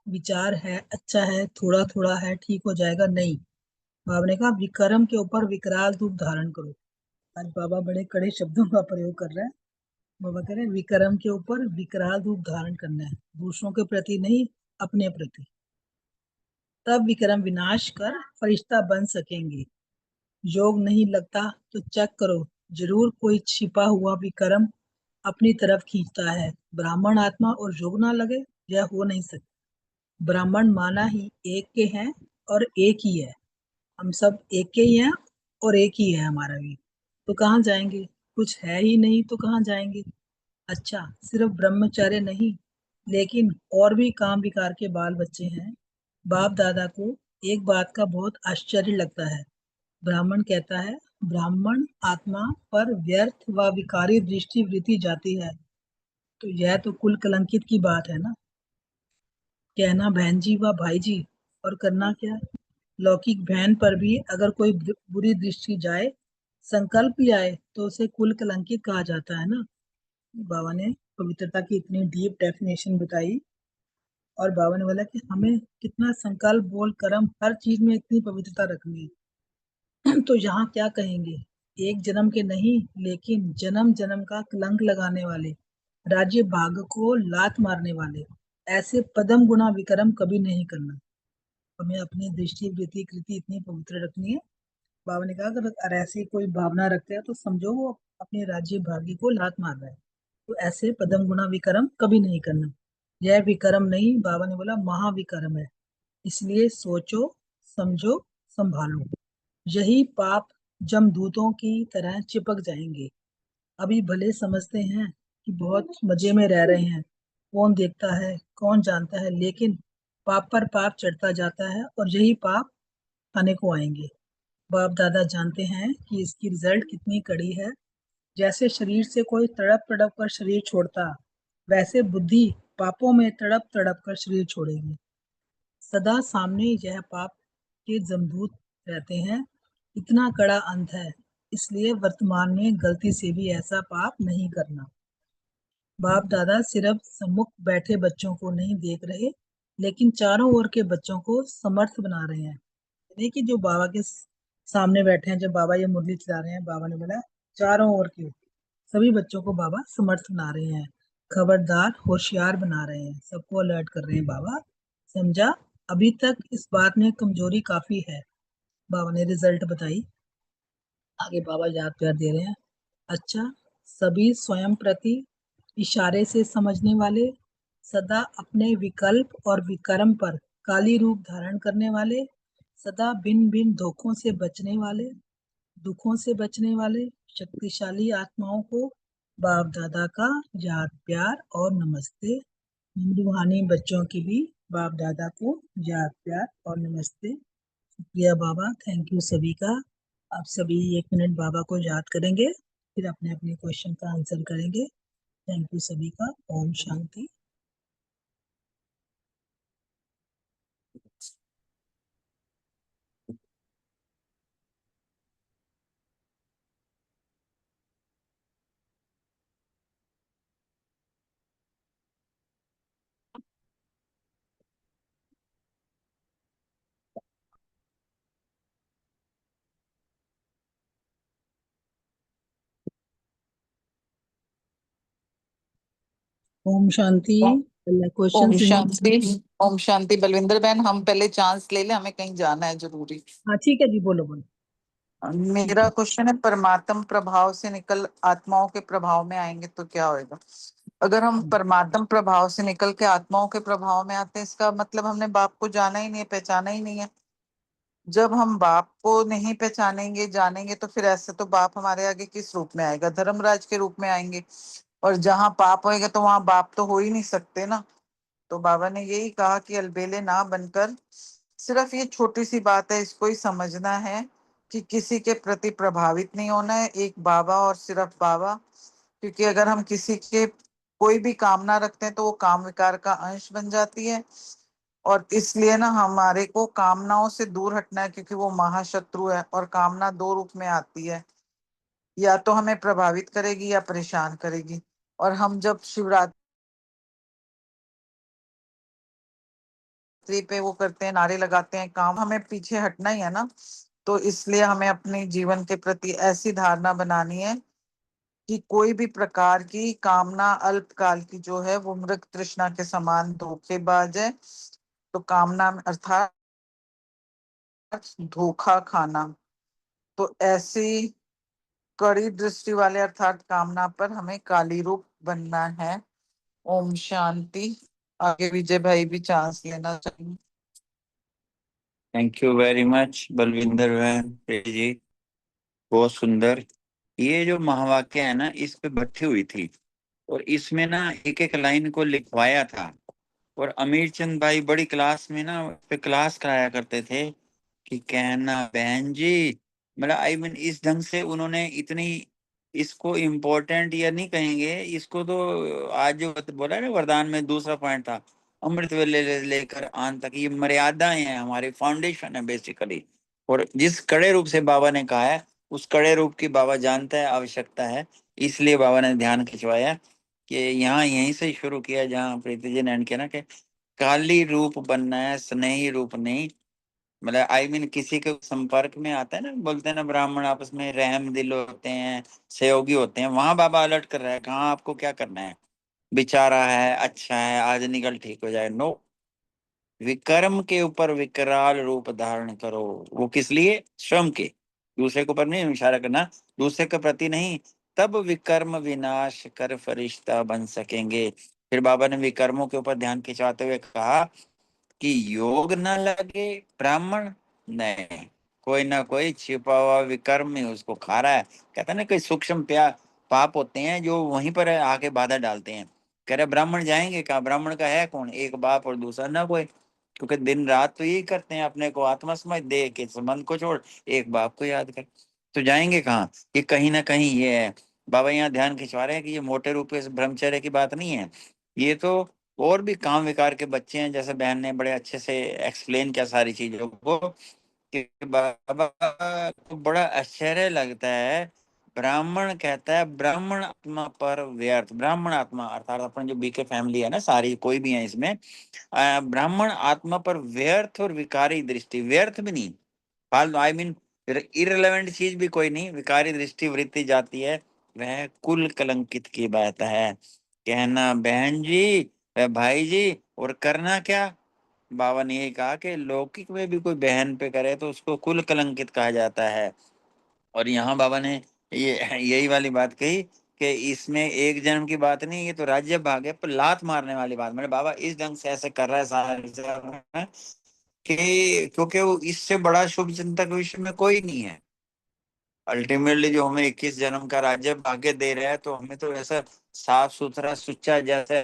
विचार है, अच्छा है, थोड़ा थोड़ा है, ठीक हो जाएगा, नहीं। बाबा ने कहा विक्रम के ऊपर विकराल रूप धारण करो। आज बाबा बड़े कड़े शब्दों का प्रयोग कर रहे हैं। बाबा कह रहे हैं विक्रम के ऊपर विकराल रूप धारण करना है, दूसरों के प्रति नहीं, अपने प्रति। तब विक्रम विनाश कर फरिश्ता बन सकेंगे। योग नहीं लगता तो चेक करो, जरूर कोई छिपा हुआ विक्रम अपनी तरफ खींचता है। ब्राह्मण आत्मा और योग ना लगे, यह हो नहीं सकता। ब्राह्मण माना ही एक के हैं और एक ही है। हम सब एक के ही हैं और एक ही है हमारा भी। तो कहाँ जाएंगे? कुछ है ही नहीं तो कहाँ जाएंगे? अच्छा, सिर्फ ब्रह्मचर्य नहीं, लेकिन और भी काम विकार के बाल बच्चे हैं। बाप दादा को एक बात का बहुत आश्चर्य लगता है। ब्राह्मण कहता है ब्राह्मण आत्मा पर व्यर्थ व विकारी दृष्टि वृत्ति जाती है। तो यह तो कुल कलंकित की बात है ना। कहना बहन जी व भाई जी और करना क्या? लौकिक बहन पर भी अगर कोई बुरी दृष्टि जाए, संकल्प भी आए, तो उसे कुल कलंकित कहा जाता है ना। बाबा ने पवित्रता की इतनी डीप डेफिनेशन बताई, और बाबा ने बोला कि हमें कितना संकल्प बोल कर्म हर चीज में इतनी पवित्रता रखनी है। तो यहाँ क्या कहेंगे? एक जन्म के नहीं, लेकिन जन्म जन्म का कलंक लगाने वाले, राज्य भाग को लात मारने वाले ऐसे पदम गुना विक्रम कभी नहीं करना। हमें अपनी दृष्टि वृत्ति कृति इतनी पवित्र रखनी है। बाबा ने कहा अगर ऐसी कोई भावना रखते हैं तो समझो वो अपने राज्य भागी को लात मार रहा है। तो ऐसे पदम गुना विक्रम कभी नहीं करना। यह विक्रम नहीं, बाबा ने बोला महाविक्रम है। इसलिए सोचो, समझो, संभालो। यही पाप जमदूतों की तरह चिपक जाएंगे। अभी भले समझते हैं कि बहुत मजे में रह रहे हैं, कौन देखता है, कौन जानता है, लेकिन पाप पर पाप चढ़ता जाता है और यही पाप खाने को आएंगे। बाप दादा जानते हैं कि इसकी रिजल्ट कितनी कड़ी है। जैसे शरीर से कोई तड़प तड़प कर शरीर छोड़ता, वैसे बुद्धि पापों में तड़प तड़प कर शरीर छोड़ेगी। सदा सामने यह पाप के जमदूत रहते हैं। इतना कड़ा अंत है, इसलिए वर्तमान में गलती से भी ऐसा पाप नहीं करना। बाप दादा सिर्फ सम्मुख बैठे बच्चों को नहीं देख रहे, लेकिन चारों ओर के बच्चों को समर्थ बना रहे हैं। यानी कि जो बाबा के सामने बैठे हैं, जब बाबा ये मुरली चला रहे हैं, बाबा ने बोला चारों ओर के सभी बच्चों को बाबा समर्थ बना रहे हैं, खबरदार होशियार बना रहे हैं, सबको अलर्ट कर रहे हैं। बाबा समझा, अभी तक इस बात में कमजोरी काफी है। बाबा ने रिजल्ट बताई। आगे बाबा याद प्यार दे रहे हैं। अच्छा, सभी स्वयं प्रति इशारे से समझने वाले, सदा अपने विकल्प और विकर्म पर काली रूप धारण करने वाले, सदा भिन्न भिन्न धोखों से बचने वाले, दुखों से बचने वाले शक्तिशाली आत्माओं को बाप दादा का याद प्यार और नमस्ते। रूहानी बच्चों की भी बाप दादा को याद प्यार और नमस्ते। शुक्रिया बाबा, थैंक यू सभी का। आप सभी 1 मिनट बाबा को याद करेंगे, फिर अपने अपने क्वेश्चन का आंसर करेंगे। थैंक यू सभी का। ओम शांति। ओम शांति। ओम क्वेश्चन। शांति। ओम शांति। बलविंदर बहन, हम पहले चांस ले लें, हमें कहीं जाना है जरूरी। हाँ ठीक है जी, बोलो बोलो। मेरा क्वेश्चन है, परमात्म प्रभाव से निकल आत्माओं के प्रभाव में आएंगे तो क्या होएगा? अगर हम परमात्म प्रभाव से निकल के आत्माओं के प्रभाव में आते हैं, इसका मतलब हमने बाप को जाना ही नहीं है, पहचाना ही नहीं है। जब हम बाप को नहीं पहचानेंगे, जानेंगे, तो फिर ऐसे तो बाप हमारे आगे किस रूप में आएगा? धर्मराज के रूप में आएंगे, और जहां पाप होएगा तो वहां बाप तो हो ही नहीं सकते ना। तो बाबा ने यही कहा कि अलबेले ना बनकर, सिर्फ ये छोटी सी बात है, इसको ही समझना है कि किसी के प्रति प्रभावित नहीं होना है, एक बाबा और सिर्फ बाबा। क्योंकि अगर हम किसी के कोई भी कामना रखते हैं तो वो काम विकार का अंश बन जाती है, और इसलिए ना हमारे को कामनाओं से दूर हटना है, क्योंकि वो महाशत्रु है। और कामना दो रूप में आती है, या तो हमें प्रभावित करेगी या परेशान करेगी। और हम जब शिवरात्रि पे वो करते हैं, नारे लगाते हैं, काम हमें पीछे हटना ही है ना। तो इसलिए हमें अपने जीवन के प्रति ऐसी धारणा बनानी है कि कोई भी प्रकार की कामना अल्पकाल की जो है वो मृग तृष्णा के समान धोखेबाज है। तो कामना अर्थात धोखा खाना, तो ऐसी कड़ी दृष्टि वाले अर्थात कामना पर हमें काली रूप बनना है। ओम शांति। आगे विजय भाई भी चांस लेना चाहिए। Thank you very much Balvinder बहन जी, बहुत सुंदर। ये जो महावाक्य है ना, इस पे बैठी हुई थी, और इसमें ना एक एक लाइन को लिखवाया था। और अमीर चंद भाई बड़ी क्लास में ना उस पे क्लास कराया करते थे कि कहना बहन जी, मतलब आई मीन इस ढंग से उन्होंने इतनी इसको इम्पोर्टेंट या नहीं कहेंगे इसको, तो आज जो बोला ना वरदान में दूसरा पॉइंट था, अमृत वेले लेकर आन तक, ये मर्यादाएं हैं, हमारी फाउंडेशन है बेसिकली। और जिस कड़े रूप से बाबा ने कहा है, उस कड़े रूप की बाबा जानता है, आवश्यकता है। इसलिए बाबा ने ध्यान खिंचवाया कि यहाँ यहीं से शुरू किया जहाँ प्रीति जी ने एंड किया ना, कि काली रूप बनना है, स्नेही रूप नहीं। मतलब आई मीन किसी के संपर्क में आता है ना, बोलते हैं ना ब्राह्मण आपस में रहम दिल होते हैं, सहयोगी होते हैं, वहां बाबा अलर्ट कर रहा है कहाँ आपको क्या करना है। बेचारा है, अच्छा है, आज निकल ठीक हो जाए, नो। विकर्म के ऊपर विकराल रूप धारण करो। वो किस लिए? श्रम के, दूसरे के ऊपर नहीं इशारा करना, दूसरे के प्रति नहीं। तब विकर्म विनाश कर फरिश्ता बन सकेंगे। फिर बाबा ने विकर्मों के ऊपर ध्यान खिंचवाते हुए कहा कि योग न लगे ब्राह्मण, नहीं, कोई ना कोई छिपा हुआ विकर्म ही उसको खा रहा है। कहता है ना, कोई सूक्ष्म पाप होते हैं जो वहीं पर आके बाधा डालते हैं। कह रहे ब्राह्मण जाएंगे कहा? ब्राह्मण का है कौन? एक बाप और दूसरा ना कोई। क्योंकि दिन रात तो यही करते हैं, अपने को आत्मा समझ, दे के संबंध को छोड़, एक बाप को याद कर। तो जाएंगे कहाँ? ये कहीं ना कहीं ये है। बाबा यहाँ ध्यान खिंचवा रहे हैं कि ये मोटे रूप से ब्रह्मचर्य की बात नहीं है। ये तो और भी काम विकार के बच्चे हैं, जैसे बहन ने बड़े अच्छे से एक्सप्लेन किया सारी चीजों को, कि बाबा को बड़ा आश्चर्य लगता है। ब्राह्मण कहता है ब्राह्मण आत्मा पर व्यर्थ, ब्राह्मण आत्मा अर्थात अपन जो बीके फैमिली है ना, सारी कोई भी है इसमें, ब्राह्मण आत्मा पर व्यर्थ और विकारी दृष्टि, व्यर्थ भी नहीं, फालतू आई मीन इररिलेवेंट चीज भी कोई नहीं, विकारी दृष्टि वृत्ति जाती है, वह कुल कलंकित की बात है। कहना बहन जी, वह भाई जी, और करना क्या? बाबा ने यही कहा कि लौकिक में भी कोई बहन पे करे तो उसको कुल कलंकित कहा जाता है। और यहाँ बाबा ने ये यही वाली बात कही कि इसमें एक जन्म की बात नहीं, ये तो राज्य भाग है, पर लात मारने वाली बात। मैंने बाबा इस ढंग से ऐसे कर रहा है सारा कि क्योंकि वो इससे बड़ा शुभ चिंतक विश्व में कोई नहीं है। अल्टीमेटली जो हमें 21 जन्म का राज्य भाग्य दे रहा है, तो हमें तो ऐसा साफ सुथरा सुच्चा जैसे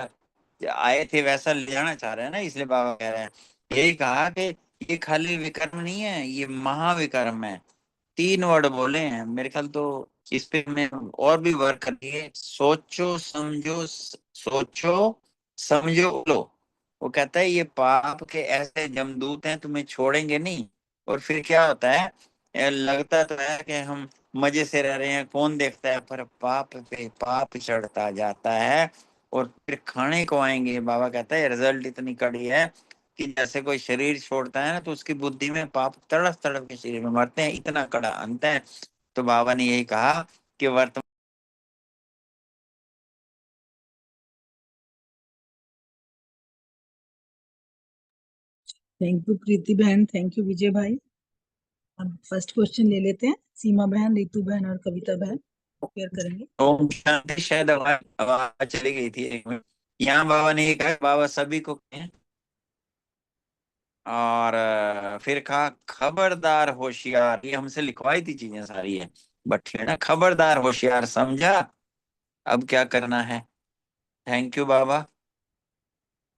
आए थे वैसा ले जाना चाह रहे हैं ना। इसलिए बाबा कह रहे हैं, यही कहा कि ये खाली विकर्म नहीं है, ये महाविकर्म है। 3 वर्ड बोले हैं मेरे ख्याल तो। इस पे मैं और भी वर्क करिए। सोचो समझो सोचो समझो लो। वो कहता है ये पाप के ऐसे जमदूत हैं, तुम्हें छोड़ेंगे नहीं। और फिर क्या होता है, लगता तो है कि हम मजे से रह रहे हैं, कौन देखता है, पर पाप पे पाप चढ़ता जाता है। और फिर खाने को आएंगे। बाबा कहता है रिजल्ट इतनी कड़ी है कि जैसे कोई शरीर छोड़ता है ना, तो उसकी बुद्धि में पाप तड़प तड़प के शरीर में मरते हैं, इतना कड़ा अंत है। तो बाबा ने यही कहा कि वर्तमान थैंक यू प्रीति बहन, थैंक यू विजय भाई। अब फर्स्ट क्वेश्चन ले लेते हैं। सीमा बहन, रितु बहन और कविता बहन शेयर करेंगे। ओम शांति। शायद आवाज चली गई थी एक मिनट। यहाँ बाबा ने ये कहा, बाबा सभी को कहें। और फिर कहा खबरदार होशियार। ये हमसे लिखवाई थी चीजें सारी है, बट है ना, खबरदार होशियार, समझा अब क्या करना है। थैंक यू बाबा,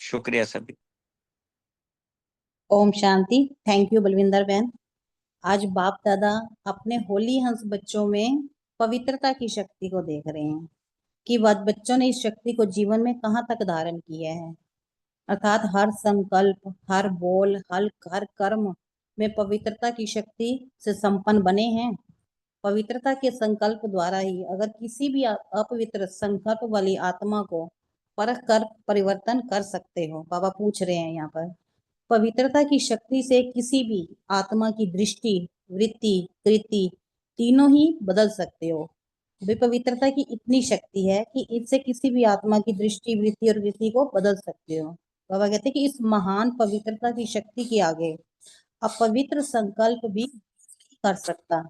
शुक्रिया सभी। ओम शांति। थैंक यू बलविंदर बहन। आज बाप दादा अपने होली हंस बच्चों में पवित्रता की शक्ति को देख रहे हैं कि बच्चों ने इस शक्ति को जीवन में कहाँ तक धारण किया है। अर्थात हर संकल्प, हर बोल, हर कर्म में पवित्रता की शक्ति से संपन्न बने हैं। पवित्रता के संकल्प द्वारा ही अगर किसी भी अपवित्र संकल्प वाली आत्मा को परख कर परिवर्तन कर सकते हो। बाबा पूछ रहे हैं यहाँ पर, पवित्रता की शक्ति से किसी भी आत्मा की दृष्टि, वृत्ति, कृति तीनों ही बदल सकते हो। पवित्रता की इतनी शक्ति है कि इससे किसी भी आत्मा की दृष्टि, वृत्ति और वृत्ति को बदल सकते हो। बाबा कहते हैं कि इस महान पवित्रता की शक्ति के आगे अपवित्र संकल्प भी कर सकता,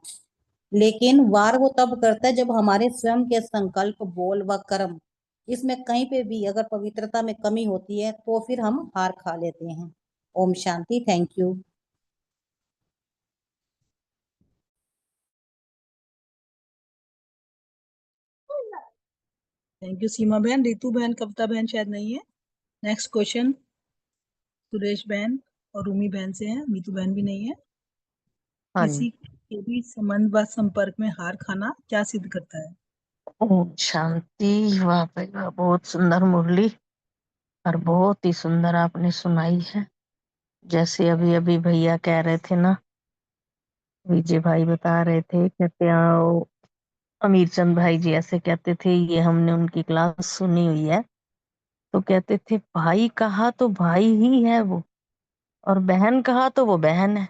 लेकिन वार वो तब करता है जब हमारे स्वयं के संकल्प, बोल व कर्म इसमें कहीं पे भी अगर पवित्रता में कमी होती है तो फिर हम हार खा लेते हैं। ओम शांति। Thank you. Thank you Seema बहन। रितु बहन, कविता बहन शायद नहीं है। नेक्स्ट क्वेश्चन सुरेश बहन और रूमी बहन से है। मीतू बहन भी नहीं है। हाँ किसी जी। के भी संबंध व संपर्क में हार खाना क्या सिद्ध करता है? ओम शांति। वाह भाई वाह, बहुत सुंदर मुरली और बहुत ही सुंदर आपने सुनाई है। जैसे अभी अभी भैया कह रहे थे ना, विजय भाई बता रहे थे, कहते हैं अमीर चंद भाई जी ऐसे कहते थे, ये हमने उनकी क्लास सुनी हुई है। तो कहते थे भाई कहा तो भाई ही है वो, और बहन कहा तो वो बहन है।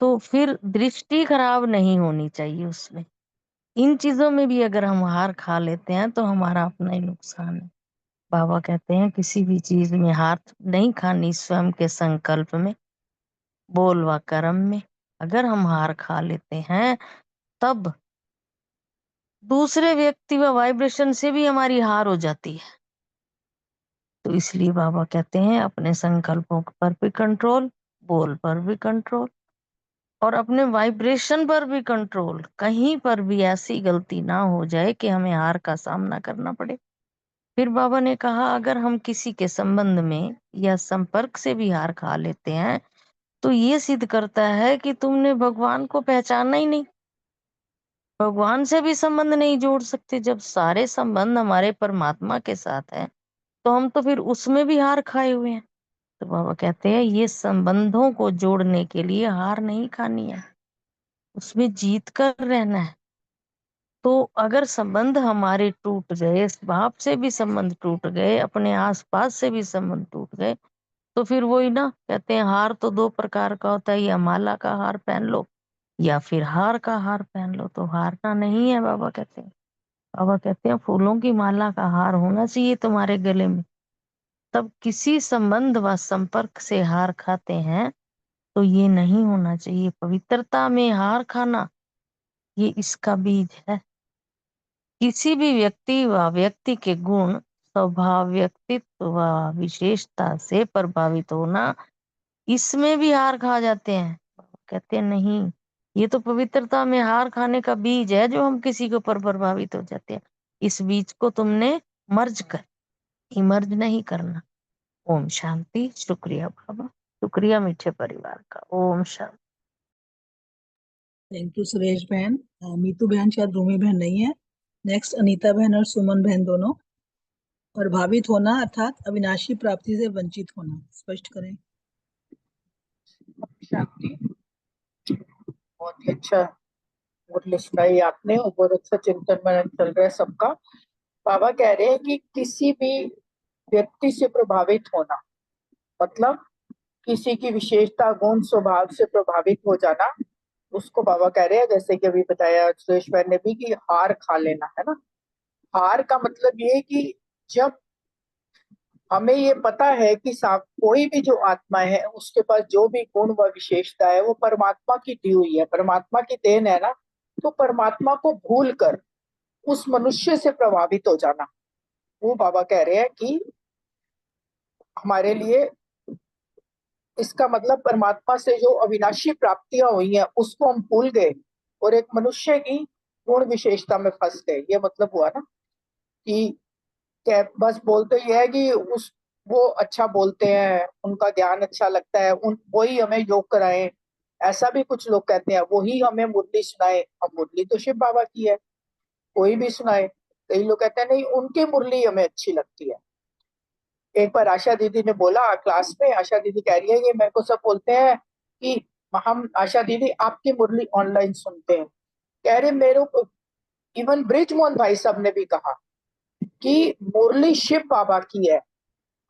तो फिर दृष्टि खराब नहीं होनी चाहिए उसमें। इन चीजों में भी अगर हम हार खा लेते हैं तो हमारा अपना ही नुकसान है। बाबा कहते हैं किसी भी चीज में हार नहीं खानी। स्वयं के संकल्प में, बोल व कर्म में अगर हम हार खा लेते हैं, तब दूसरे व्यक्ति व वाइब्रेशन से भी हमारी हार हो जाती है। तो इसलिए बाबा कहते हैं अपने संकल्पों पर भी कंट्रोल, बोल पर भी कंट्रोल और अपने वाइब्रेशन पर भी कंट्रोल। कहीं पर भी ऐसी गलती ना हो जाए कि हमें हार का सामना करना पड़े। फिर बाबा ने कहा अगर हम किसी के संबंध में या संपर्क से भी हार खा लेते हैं, तो ये सिद्ध करता है कि तुमने भगवान को पहचाना ही नहीं। भगवान से भी संबंध नहीं जोड़ सकते। जब सारे संबंध हमारे परमात्मा के साथ है, तो हम तो फिर उसमें भी हार खाए हुए हैं। तो बाबा कहते हैं ये संबंधों को जोड़ने के लिए हार नहीं खानी है, उसमें जीत कर रहना है। तो अगर संबंध हमारे टूट गए, बाप से भी संबंध टूट गए, अपने आसपास से भी संबंध टूट गए, तो फिर वही ना कहते हैं हार तो 2 प्रकार का होता है, या माला का हार पहन लो या फिर हार का हार पहन लो। तो हारना नहीं है बाबा कहते हैं। बाबा कहते हैं फूलों की माला का हार होना चाहिए तुम्हारे गले में। तब किसी संबंध व संपर्क से हार खाते हैं तो ये नहीं होना चाहिए। पवित्रता में हार खाना ये इसका बीज है। किसी भी व्यक्ति व व्यक्ति के गुण, स्वभाव, व्यक्तित्व व विशेषता से प्रभावित होना, इसमें भी हार खा जाते हैं। कहते हैं नहीं, ये तो पवित्रता में हार खाने का बीज है जो हम किसी के ऊपर प्रभावित हो जाते हैं। इस बीज को तुमने मर्ज कर, इमर्ज नहीं करना। ओम शांति। शुक्रिया बाबा, शुक्रिया मीठे परिवार का। ओम शांति। थैंक यू सुरेश बहन। मीतू बहन शायद रूमी बहन नहीं है। नेक्स्ट अनीता बहन और सुमन बहन दोनों। प्रभावित होना अर्थात अविनाशी प्राप्ति से वंचित होना, स्पष्ट करें। शांति। बहुत ही अच्छा मुरली सुनाई आपने और बहुत अच्छा चिंतन मनन चल रहा है सबका। बाबा कह रहे हैं कि किसी भी व्यक्ति से प्रभावित होना मतलब किसी की विशेषता, गुण, स्वभाव से प्रभावित हो जाना, उसको बाबा कह रहे हैं, जैसे कि अभी बताया सुरेश भाई ने भी, कि हार खा लेना है ना। हार का मतलब ये है कि जब हमें ये पता है कि कोई भी जो आत्मा है उसके पास जो भी गुण व विशेषता है वो परमात्मा की दी हुई है, परमात्मा की देन है ना, तो परमात्मा को भूल कर उस मनुष्य से प्रभावित हो जाना, वो बाबा कह रहे हैं कि हमारे लिए इसका मतलब परमात्मा से जो अविनाशी प्राप्तियां हुई हैं उसको हम भूल गए और एक मनुष्य की गुण विशेषता में फंस गए। ये मतलब हुआ ना कि बस बोलते ही है कि उस वो अच्छा बोलते हैं, उनका ज्ञान अच्छा लगता है, उन वही हमें योग कराएं। ऐसा भी कुछ लोग कहते हैं, वही हमें मुरली सुनाए। अब मुरली तो शिव बाबा की है, कोई भी सुनाए। कई लोग कहते हैं नहीं, उनकी मुरली हमें अच्छी लगती है। एक बार आशा दीदी ने बोला क्लास में, आशा दीदी कह रही है कि मेरे को सब बोलते हैं कि हम आशा दीदी आपकी मुरली ऑनलाइन सुनते हैं। कह रहे मेरे को इवन ब्रिज मोहन भाई साहब ने भी कहा कि मुरली शिव बाबा की है।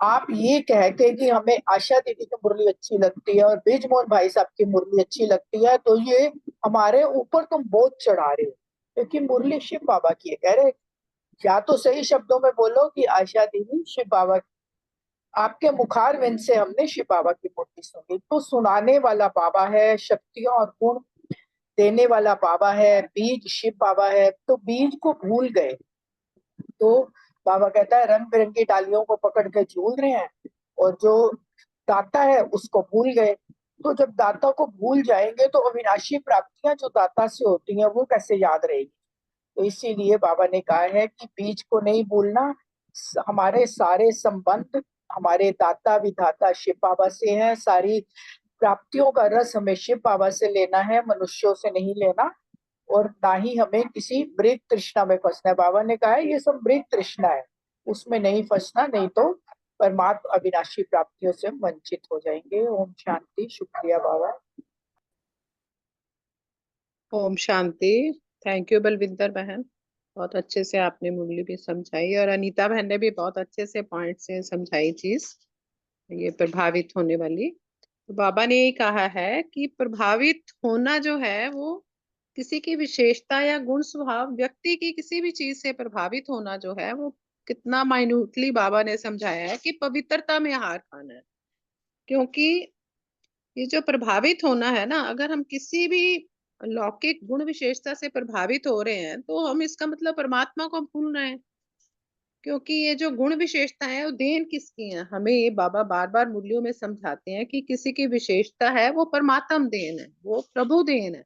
आप ये कह के कि हमें आशा दीदी की मुरली अच्छी लगती है और ब्रिज मोहन भाई साहब की मुरली अच्छी लगती है, तो ये हमारे ऊपर तुम बोझ चढ़ा रहे हो, क्योंकि मुरली शिव बाबा की है। कह रहे या तो सही शब्दों में बोलो कि आशा दीदी शिव बाबा, आपके मुखार विंद से हमने शिव बाबा की मुरली सुनी। तो सुनाने वाला बाबा है, शक्तियां और गुण देने वाला बाबा है, बीज शिव बाबा है, तो बीज को भूल गए। तो बाबा कहता है रंग बिरंगी डालियों को पकड़ के झूल रहे हैं और जो दाता है उसको भूल गए। तो जब दाता को भूल जाएंगे तो अविनाशी प्राप्तियां जो दाता से होती हैं वो कैसे याद रहेगी। तो इसीलिए बाबा ने कहा है कि बीज को नहीं भूलना। हमारे सारे संबंध हमारे दाता विधाता शिव बाबा से हैं। सारी प्राप्तियों का रस हमें शिव बाबा से लेना है, मनुष्यों से नहीं लेना। और ना ही हमें किसी मृग तृष्णा में फंसना है। बाबा ने कहा है ये सब मृग तृष्णा है, उसमें नहीं फंसना, नहीं तो परमात्मा अविनाशी प्राप्तियों से वंचित हो जाएंगे। ओम शांति। शुक्रिया बाबा। ओम शांति। थैंक यू बलविंदर बहन, बहुत अच्छे से आपने मुरली भी समझाई और अनीता बहन ने भी बहुत अच्छे से पॉइंट से समझाई चीज, ये प्रभावित होने वाली। तो बाबा ने यही कहा है कि प्रभावित होना जो है वो किसी की विशेषता या गुण स्वभाव, व्यक्ति की किसी भी चीज से प्रभावित होना जो है वो कितना माइन्यूटली बाबा ने समझाया है कि पवित्रता में हार खाना है। क्योंकि ये जो प्रभावित होना है ना, अगर हम किसी भी लौकिक गुण विशेषता से प्रभावित हो रहे हैं तो हम इसका मतलब परमात्मा को भूल रहे हैं। क्योंकि ये जो गुण विशेषता है वो देन किसकी है, हमें ये बाबा बार बार मुरलियों में समझाते हैं कि किसी की विशेषता है वो परमात्म देन है, वो प्रभु देन है।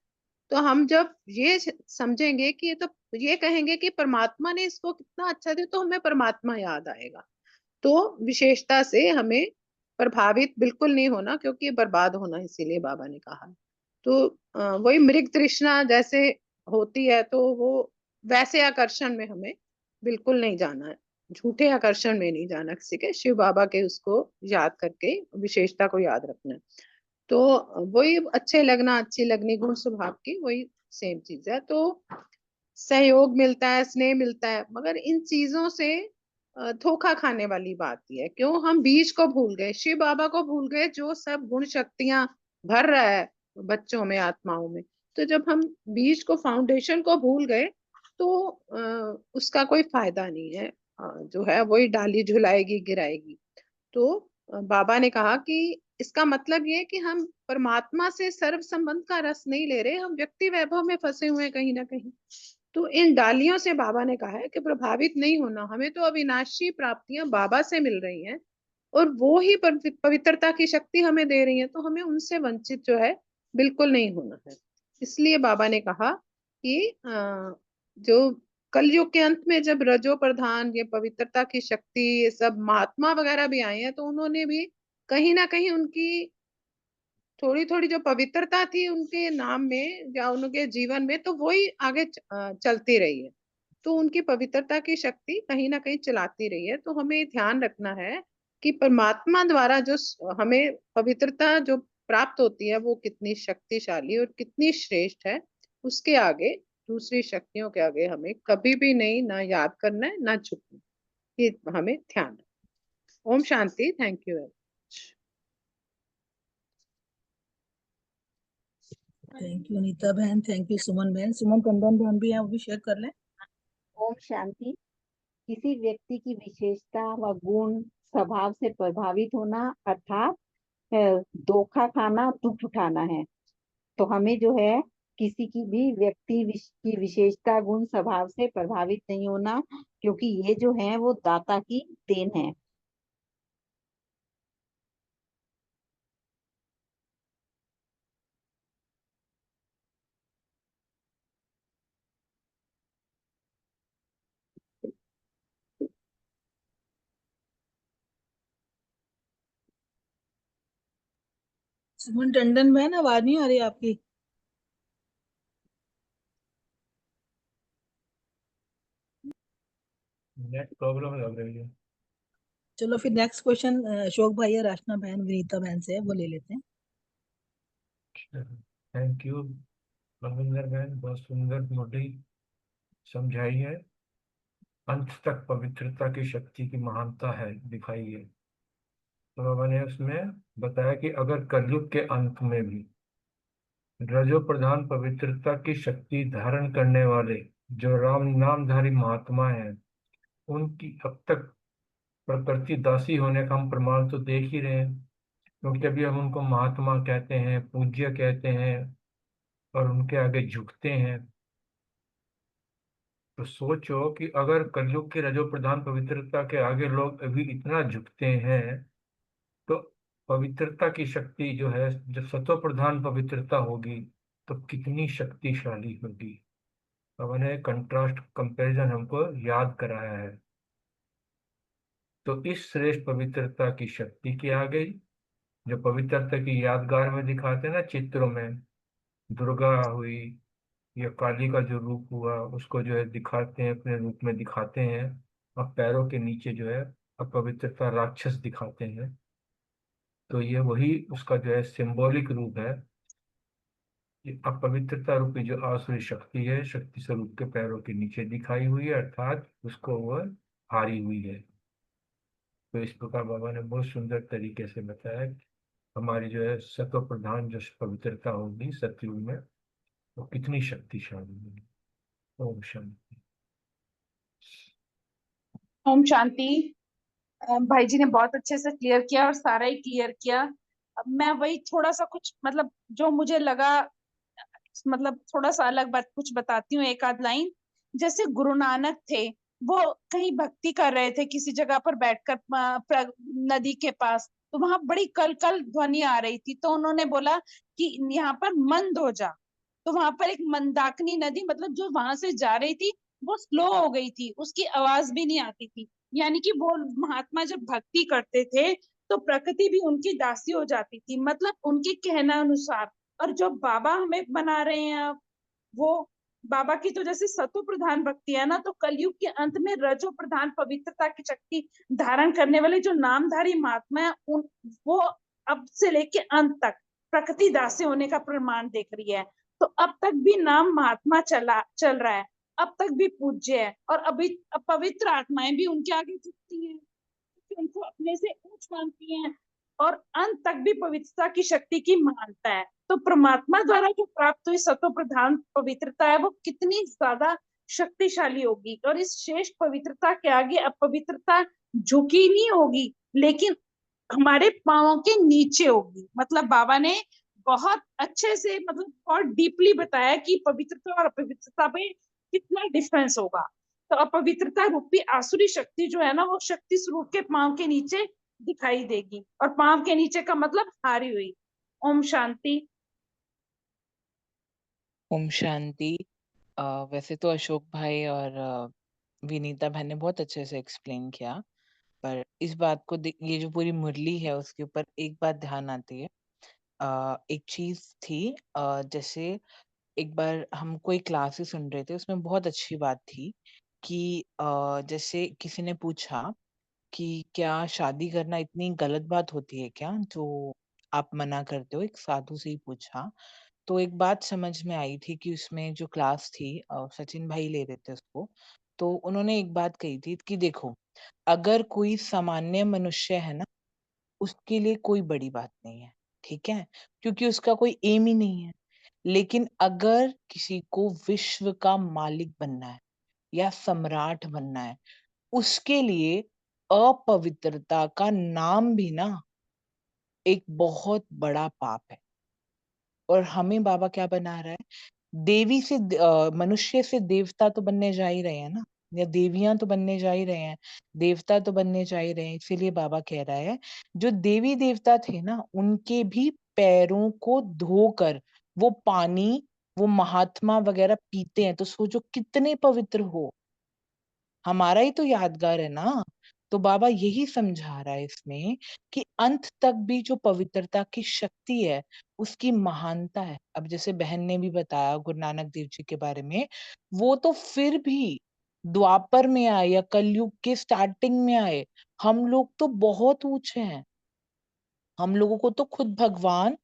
तो हम जब ये समझेंगे कि ये तो, ये कहेंगे कि परमात्मा ने इसको कितना अच्छा दिया, तो हमें परमात्मा याद आएगा। तो विशेषता से हमें प्रभावित बिल्कुल नहीं होना, क्योंकि ये बर्बाद होना, इसीलिए बाबा ने कहा। तो वही मृग तृष्णा जैसे होती है, तो वो वैसे आकर्षण में हमें बिल्कुल नहीं जाना है, झूठे आकर्षण में नहीं जाना किसी के, शिव बाबा के उसको याद करके विशेषता को याद रखना है। तो वही अच्छे लगना, अच्छी लगनी, गुण स्वभाव की वही सेम चीज है। तो सहयोग मिलता है, स्नेह मिलता है, मगर इन चीजों से धोखा खाने वाली बात ही है। क्यों हम बीज को भूल गए, शिव बाबा को भूल गए, जो सब गुण शक्तियां भर रहा है बच्चों में, आत्माओं में। तो जब हम बीज को, फाउंडेशन को भूल गए तो उसका कोई फायदा नहीं है। जो है वही डाली झुलाएगी, गिराएगी। तो बाबा ने कहा कि इसका मतलब ये कि हम परमात्मा से सर्व संबंध का रस नहीं ले रहे, हम व्यक्ति वैभव में फंसे हुए हैं कहीं ना कहीं। तो इन डालियों से बाबा ने कहा है कि प्रभावित नहीं होना, हमें तो अविनाशी प्राप्तियां बाबा से मिल रही हैं और वो ही पवित्रता की शक्ति हमें दे रही है, तो हमें उनसे वंचित जो है बिल्कुल नहीं होना है। इसलिए बाबा ने कहा कि जो कलयुग के अंत में जब रजो प्रधान, ये पवित्रता की शक्ति, ये सब महात्मा वगैरह भी आए हैं, तो उन्होंने भी कहीं ना कहीं उनकी थोड़ी थोड़ी जो पवित्रता थी उनके नाम में या उनके जीवन में, तो वही आगे चलती रही है। तो उनकी पवित्रता की शक्ति कहीं ना कहीं चलाती रही है। तो हमें ध्यान रखना है कि परमात्मा द्वारा जो हमें पवित्रता जो प्राप्त होती है वो कितनी शक्तिशाली और कितनी श्रेष्ठ है, उसके आगे, दूसरी शक्तियों के आगे हमें कभी भी नहीं ना याद करना है ना झुकना, ये हमें ध्यान रखना। ओम शांति। Thank you. Thank you Anita बहन, थैंक यू सुमन बहन। सुमन टंडन बहन भी है, वो भी शेयर कर लें। ओम शांति। किसी व्यक्ति की विशेषता व गुण स्वभाव से प्रभावित होना अर्थात धोखा खाना, दुख उठाना है। तो हमें जो है किसी की भी व्यक्ति की विशेषता गुण स्वभाव से प्रभावित नहीं होना, क्योंकि ये जो है वो दाता की देन है। सुमन टंडन बहन, आवाज नहीं आ रही आपकी। नेट प्रॉब्लम लग रही है। चलो फिर नेक्स्ट क्वेश्चन अशोक भाई या राशना बहन, विनीता बहन से है, वो ले लेते हैं। थैंक यू रविंदर बहन, बहुत सुंदर मोटी समझाई है। अंत तक पवित्रता की शक्ति की महानता है दिखाई है। तो बाबा ने उसमें बताया कि अगर कलयुग के अंत में भी रजो प्रधान पवित्रता की शक्ति धारण करने वाले जो राम नामधारी महात्मा हैं, उनकी अब तक प्रकृति दासी होने का हम प्रमाण तो देख ही रहे हैं, क्योंकि अभी हम उनको महात्मा कहते हैं, पूज्य कहते हैं और उनके आगे झुकते हैं। तो सोचो कि अगर कलयुग की रजो प्रधान पवित्रता के आगे लोग अभी इतना झुकते हैं, तो पवित्रता की शक्ति जो है, जब सतो प्रधान पवित्रता होगी तो कितनी शक्तिशाली होगी। अब मैंने कंट्रास्ट कंपैरिजन हमको याद कराया है। तो इस श्रेष्ठ पवित्रता की शक्ति के आगे, जो पवित्रता की यादगार में दिखाते हैं ना चित्रों में, दुर्गा हुई या काली का जो रूप हुआ, उसको जो है दिखाते हैं, अपने रूप में दिखाते हैं, और पैरों के नीचे जो है अपवित्रता राक्षस दिखाते हैं। तो ये वही उसका जो है सिंबॉलिक रूप है। ये अपवित्रता रूपी जो आसुरी शक्ति है, शक्ति स्वरूप के पैरों के नीचे दिखाई हुई है, अर्थात उसको वह हारी हुई है। तो इस प्रकार बाबा ने बहुत सुंदर तरीके से बताया कि हमारी जो है सत्व प्रधान जो पवित्रता होगी सतयुग में, वो कितनी शक्तिशाली होगी। ओम शांति। ओम शांति। भाई जी ने बहुत अच्छे से क्लियर किया और सारा ही क्लियर किया। अब मैं वही थोड़ा सा कुछ मतलब जो मुझे लगा, मतलब थोड़ा सा अलग बात कुछ बताती हूँ, एक आध लाइन। जैसे गुरु नानक थे, वो कहीं भक्ति कर रहे थे किसी जगह पर बैठकर नदी के पास, तो वहां बड़ी कल कल ध्वनि आ रही थी। तो उन्होंने बोला कि यहाँ पर मंद हो जा। तो वहां पर एक मंदाकिनी नदी, मतलब जो वहां से जा रही थी, वो स्लो हो गई थी, उसकी आवाज भी नहीं आती थी। यानी कि वो महात्मा जब भक्ति करते थे तो प्रकृति भी उनकी दासी हो जाती थी, मतलब उनके कहना अनुसार। और जो बाबा हमें बना रहे हैं अब, वो बाबा की तो जैसे सतो प्रधान भक्ति है ना, तो कलयुग के अंत में रजो प्रधान पवित्रता की शक्ति धारण करने वाले जो नामधारी महात्मा है, उन वो अब से लेके अंत तक प्रकृति दासी होने का प्रमाण देख रही है। तो अब तक भी नाम महात्मा चल रहा है, अब तक भी पूज्य है, और अभी पवित्र आत्माएं भी उनके आगे झुकती हैं, उनको अपने से ऊंच मानती हैं, और अंत तक भी पवित्रता की शक्ति की महानता है। तो परमात्मा द्वारा जो प्राप्त हुई सतो प्रधान पवित्रता है, वो कितनी ज्यादा शक्तिशाली होगी, और इस श्रेष्ठ पवित्रता के आगे अपवित्रता झुकी नहीं होगी, लेकिन हमारे पांवों के नीचे होगी। मतलब बाबा ने बहुत अच्छे से, मतलब बहुत डीपली बताया कि पवित्रता और अपवित्रता पे कितना डिफरेंस होगा। तो अपवित्रता रूपी आसुरी शक्ति जो है ना, वो शक्ति स्वरूप के पांव के नीचे दिखाई देगी, और पांव के नीचे का मतलब हारी हुई। ओम शांति। ओम शांति। वैसे तो अशोक भाई और विनीता बहन ने बहुत अच्छे से एक्सप्लेन किया, पर इस बात को ये जो पूरी मुरली है उसके ऊपर एक बात ध्यान आती है। एक चीज थी, जैसे एक बार हम कोई क्लासेस सुन रहे थे, उसमें बहुत अच्छी बात थी कि जैसे किसी ने पूछा कि क्या शादी करना इतनी गलत बात होती है क्या, जो आप मना करते हो, एक साधु से ही पूछा। तो एक बात समझ में आई थी कि उसमें जो क्लास थी, सचिन भाई ले रहे थे उसको, तो उन्होंने एक बात कही थी कि देखो, अगर कोई सामान्य मनुष्य है ना, उसके लिए कोई बड़ी बात नहीं है, ठीक है, क्योंकि उसका कोई एम ही नहीं है। लेकिन अगर किसी को विश्व का मालिक बनना है या सम्राट बनना है, उसके लिए अपवित्रता का नाम भी ना एक बहुत बड़ा पाप है। और हमें बाबा क्या बना रहा है, देवी से मनुष्य से देवता तो बनने जा ही रहे हैं ना, या देवियां तो बनने जा ही रहे हैं, देवता तो बनने जा ही रहे हैं। इसीलिए बाबा कह रहा है, जो देवी देवता थे ना, उनके भी पैरों को धोकर वो पानी, वो महात्मा वगैरह पीते हैं, तो सोचो कितने पवित्र हो। हमारा ही तो यादगार है ना। तो बाबा यही समझा रहा है इसमें कि अंत तक भी जो पवित्रता की शक्ति है, उसकी महानता है। अब जैसे बहन ने भी बताया गुरु नानक देव जी के बारे में, वो तो फिर भी द्वापर में आए या कलयुग के स्टार्टिंग में आए, हम लोग तो बहुत ऊंचे हैं। हम लोगों को तो खुद भगवान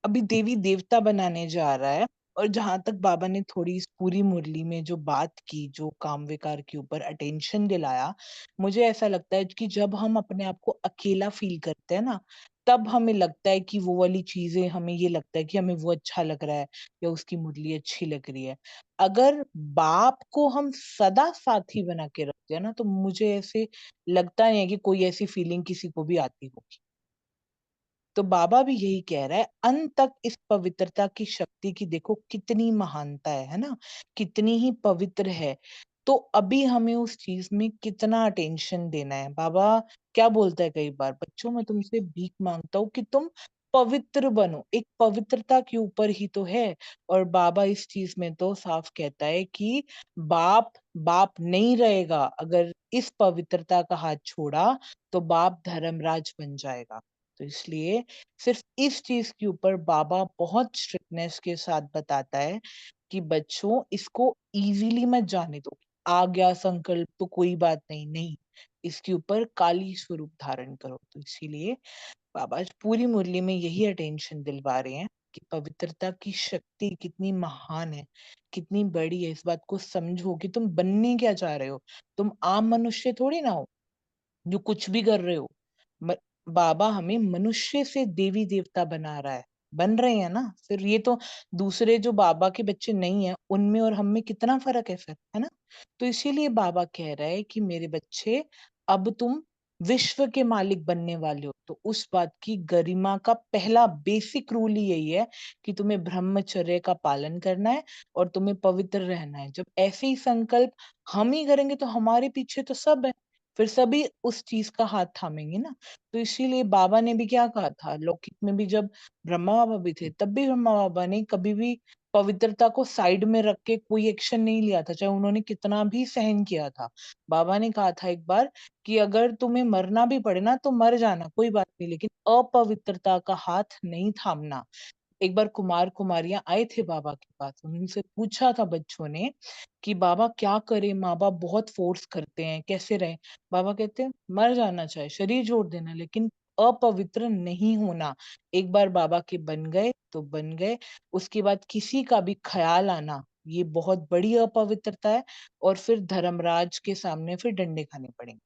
अभी देवी देवता बनाने जा रहा है। और जहां तक बाबा ने थोड़ी इस पूरी मुरली में जो बात की, जो काम विकार के ऊपर अटेंशन दिलाया, मुझे ऐसा लगता है कि जब हम अपने आप को अकेला फील करते हैं ना, तब हमें लगता है कि वो वाली चीजें, हमें ये लगता है कि हमें वो अच्छा लग रहा है या उसकी मुरली अच्छी लग रही है। अगर बाप को हम सदा साथी बना के रखते हैं ना, तो मुझे ऐसे लगता नहीं है कि कोई ऐसी फीलिंग किसी को भी आती होगी। तो बाबा भी यही कह रहा है, अंत तक इस पवित्रता की शक्ति की देखो कितनी महानता है ना, कितनी ही पवित्र है। तो अभी हमें उस चीज में कितना अटेंशन देना है। बाबा क्या बोलता है कई बार, बच्चों मैं तुमसे भीख मांगता हूँ कि तुम पवित्र बनो। एक पवित्रता के ऊपर ही तो है। और बाबा इस चीज में तो साफ कहता है कि बाप बाप नहीं रहेगा, अगर इस पवित्रता का हाथ छोड़ा तो बाप धर्मराज बन जाएगा। तो इसलिए सिर्फ इस चीज के ऊपर बाबा बहुत स्ट्रिक्टनेस के साथ बताता है कि बच्चों इसको इजीली मत जाने दो, आ गया संकल्प तो कोई बात नहीं, नहीं, इसके ऊपर काली स्वरूप धारण करो। तो इसीलिए बाबा आज पूरी मुरली में यही अटेंशन दिलवा रहे हैं कि पवित्रता की शक्ति कितनी महान है, कितनी बड़ी है। इस बात को समझो कि तुम बनने क्या चाह रहे हो। तुम आम मनुष्य थोड़ी ना हो जो कुछ भी कर रहे हो। म, बाबा हमें मनुष्य से देवी देवता बना रहा है, बन रहे हैं ना। फिर ये तो दूसरे जो बाबा के बच्चे नहीं है, उनमें और हम में कितना फर्क है फिर, है ना। तो इसीलिए बाबा कह रहा है कि मेरे बच्चे, अब तुम विश्व के मालिक बनने वाले हो, तो उस बात की गरिमा का पहला बेसिक रूल ही यही है कि तुम्हें ब्रह्मचर्य का पालन करना है और तुम्हें पवित्र रहना है। जब ऐसे ही संकल्प हम ही करेंगे तो हमारे पीछे तो सब है, फिर सभी उस चीज का हाथ थामेंगे ना। तो इसीलिए बाबा ने भी क्या कहा था, लौकिक में भी जब ब्रह्मा बाबा भी थे, तब भी ब्रह्मा बाबा ने कभी भी पवित्रता को साइड में रख के कोई एक्शन नहीं लिया था, चाहे उन्होंने कितना भी सहन किया था। बाबा ने कहा था एक बार कि अगर तुम्हें मरना भी पड़े ना तो मर जाना, कोई बात नहीं, लेकिन अपवित्रता का हाथ नहीं थामना। एक बार कुमार कुमारियां आए थे बाबा के पास, उनसे पूछा था बच्चों ने कि बाबा क्या करे, माँ बाप बहुत फोर्स करते हैं, कैसे रहे। बाबा कहते हैं मर जाना, चाहे शरीर जोड़ देना, लेकिन अपवित्र नहीं होना। एक बार बाबा के बन गए तो बन गए, उसके बाद किसी का भी ख्याल आना, ये बहुत बड़ी अपवित्रता है। और फिर धर्मराज के सामने फिर डंडे खाने पड़ेंगे।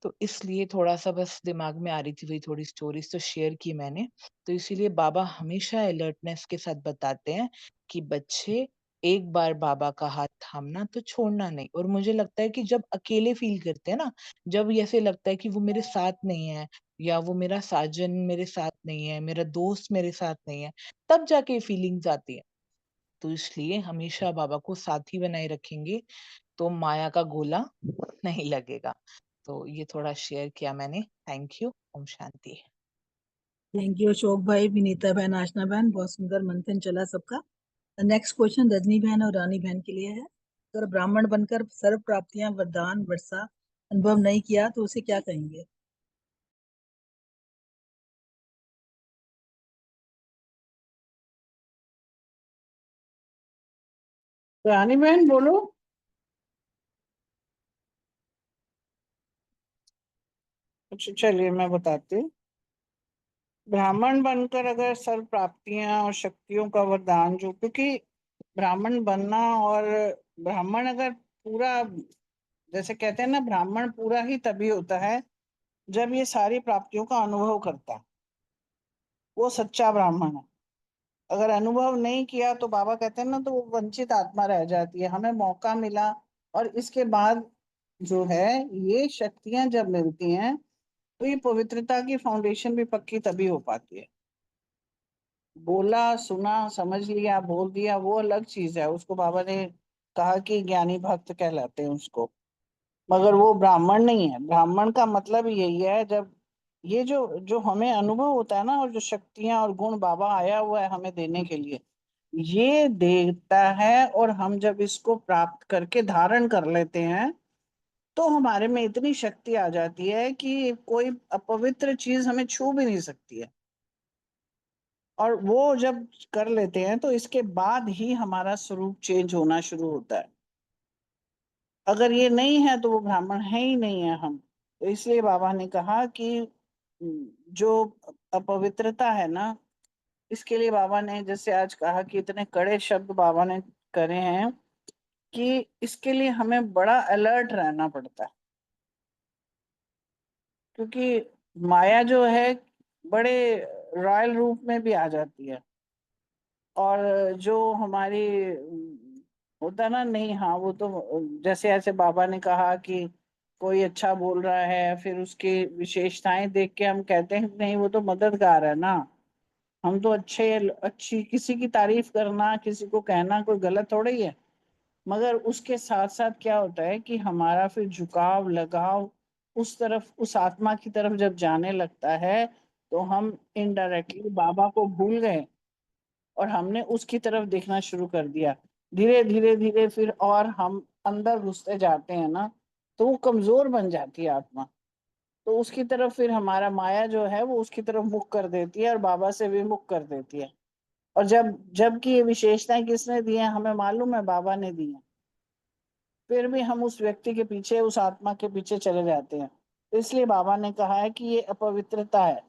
तो इसलिए थोड़ा सा बस दिमाग में आ रही थी, वही थोड़ी स्टोरीज तो शेयर की मैंने। तो इसीलिए बाबा हमेशा अलर्टनेस के साथ बताते हैं कि बच्चे, एक बार बाबा का हाथ थामना तो छोड़ना नहीं। और मुझे लगता है कि जब अकेले फील करते हैं ना, जब ऐसे लगता है कि वो मेरे साथ नहीं है, या वो मेरा साजन मेरे साथ नहीं है, मेरा दोस्त मेरे साथ नहीं है, तब जाके फीलिंग्स आती है। तो इसलिए हमेशा बाबा को साथी बनाए रखेंगे तो माया का गोला नहीं लगेगा। तो ये थोड़ा शेयर किया मैंने। Thank you. ओम शांति। थैंक यू अशोक भाई, विनीता बहन, आशना बहन, बहुत सुंदर मंथन चला सबका। नेक्स्ट क्वेश्चन रजनी बहन और रानी बहन के लिए है। अगर ब्राह्मण बनकर सर्व प्राप्तियां वरदान वर्षा अनुभव नहीं किया तो उसे क्या कहेंगे? रानी बहन बोलो। अच्छा चलिए मैं बताती हूँ। ब्राह्मण बनकर अगर सर्व प्राप्तियां और शक्तियों का वरदान, जो क्योंकि ब्राह्मण बनना और ब्राह्मण अगर पूरा, जैसे कहते हैं ना, ब्राह्मण पूरा ही तभी होता है जब ये सारी प्राप्तियों का अनुभव करता है, वो सच्चा ब्राह्मण है। अगर अनुभव नहीं किया तो बाबा कहते हैं ना, तो वो वंचित आत्मा रह जाती है। हमें मौका मिला और इसके बाद जो है ये शक्तियां जब मिलती हैं तो ये पवित्रता की फाउंडेशन भी पक्की तभी हो पाती है। बोला, सुना, समझ लिया, बोल दिया, वो अलग चीज है। उसको बाबा ने कहा कि ज्ञानी भक्त कहलाते हैं उसको, मगर वो ब्राह्मण नहीं है। ब्राह्मण का मतलब यही है, जब ये जो जो हमें अनुभव होता है ना, और जो शक्तियां और गुण बाबा आया हुआ है हमें देने के लिए, ये देता है। और हम जब इसको प्राप्त करके धारण कर लेते हैं तो हमारे में इतनी शक्ति आ जाती है कि कोई अपवित्र चीज हमें छू भी नहीं सकती है। और वो जब कर लेते हैं तो इसके बाद ही हमारा स्वरूप चेंज होना शुरू होता है। अगर ये नहीं है तो वो ब्राह्मण है ही नहीं है हम। तो इसलिए बाबा ने कहा कि जो अपवित्रता है ना, इसके लिए बाबा ने जैसे आज कहा कि इतने कड़े शब्द बाबा ने करे हैं कि इसके लिए हमें बड़ा अलर्ट रहना पड़ता है। क्योंकि माया जो है बड़े रॉयल रूप में भी आ जाती है। और जो हमारी होता ना, नहीं, हाँ, वो तो जैसे ऐसे बाबा ने कहा कि कोई अच्छा बोल रहा है, फिर उसकी विशेषताएं देख के हम कहते हैं नहीं वो तो मददगार है ना। हम तो अच्छी किसी की तारीफ करना, किसी को कहना कोई गलत थोड़ा ही है। मगर उसके साथ साथ क्या होता है कि हमारा फिर झुकाव, लगाव उस तरफ, उस आत्मा की तरफ जब जाने लगता है तो हम इनडायरेक्टली बाबा को भूल गए और हमने उसकी तरफ देखना शुरू कर दिया। धीरे धीरे धीरे फिर और हम अंदर घुसते जाते हैं ना, तो वो कमजोर बन जाती है आत्मा। तो उसकी तरफ फिर हमारा माया जो है वो उसकी तरफ मुख कर देती है और बाबा से भी मुख कर देती है। और जबकि ये विशेषताएं किसने दी हैं हमें मालूम है, बाबा ने दी हैं, फिर भी हम उस व्यक्ति के पीछे, उस आत्मा के पीछे चले जाते हैं। तो इसलिए बाबा ने कहा है कि ये अपवित्रता है।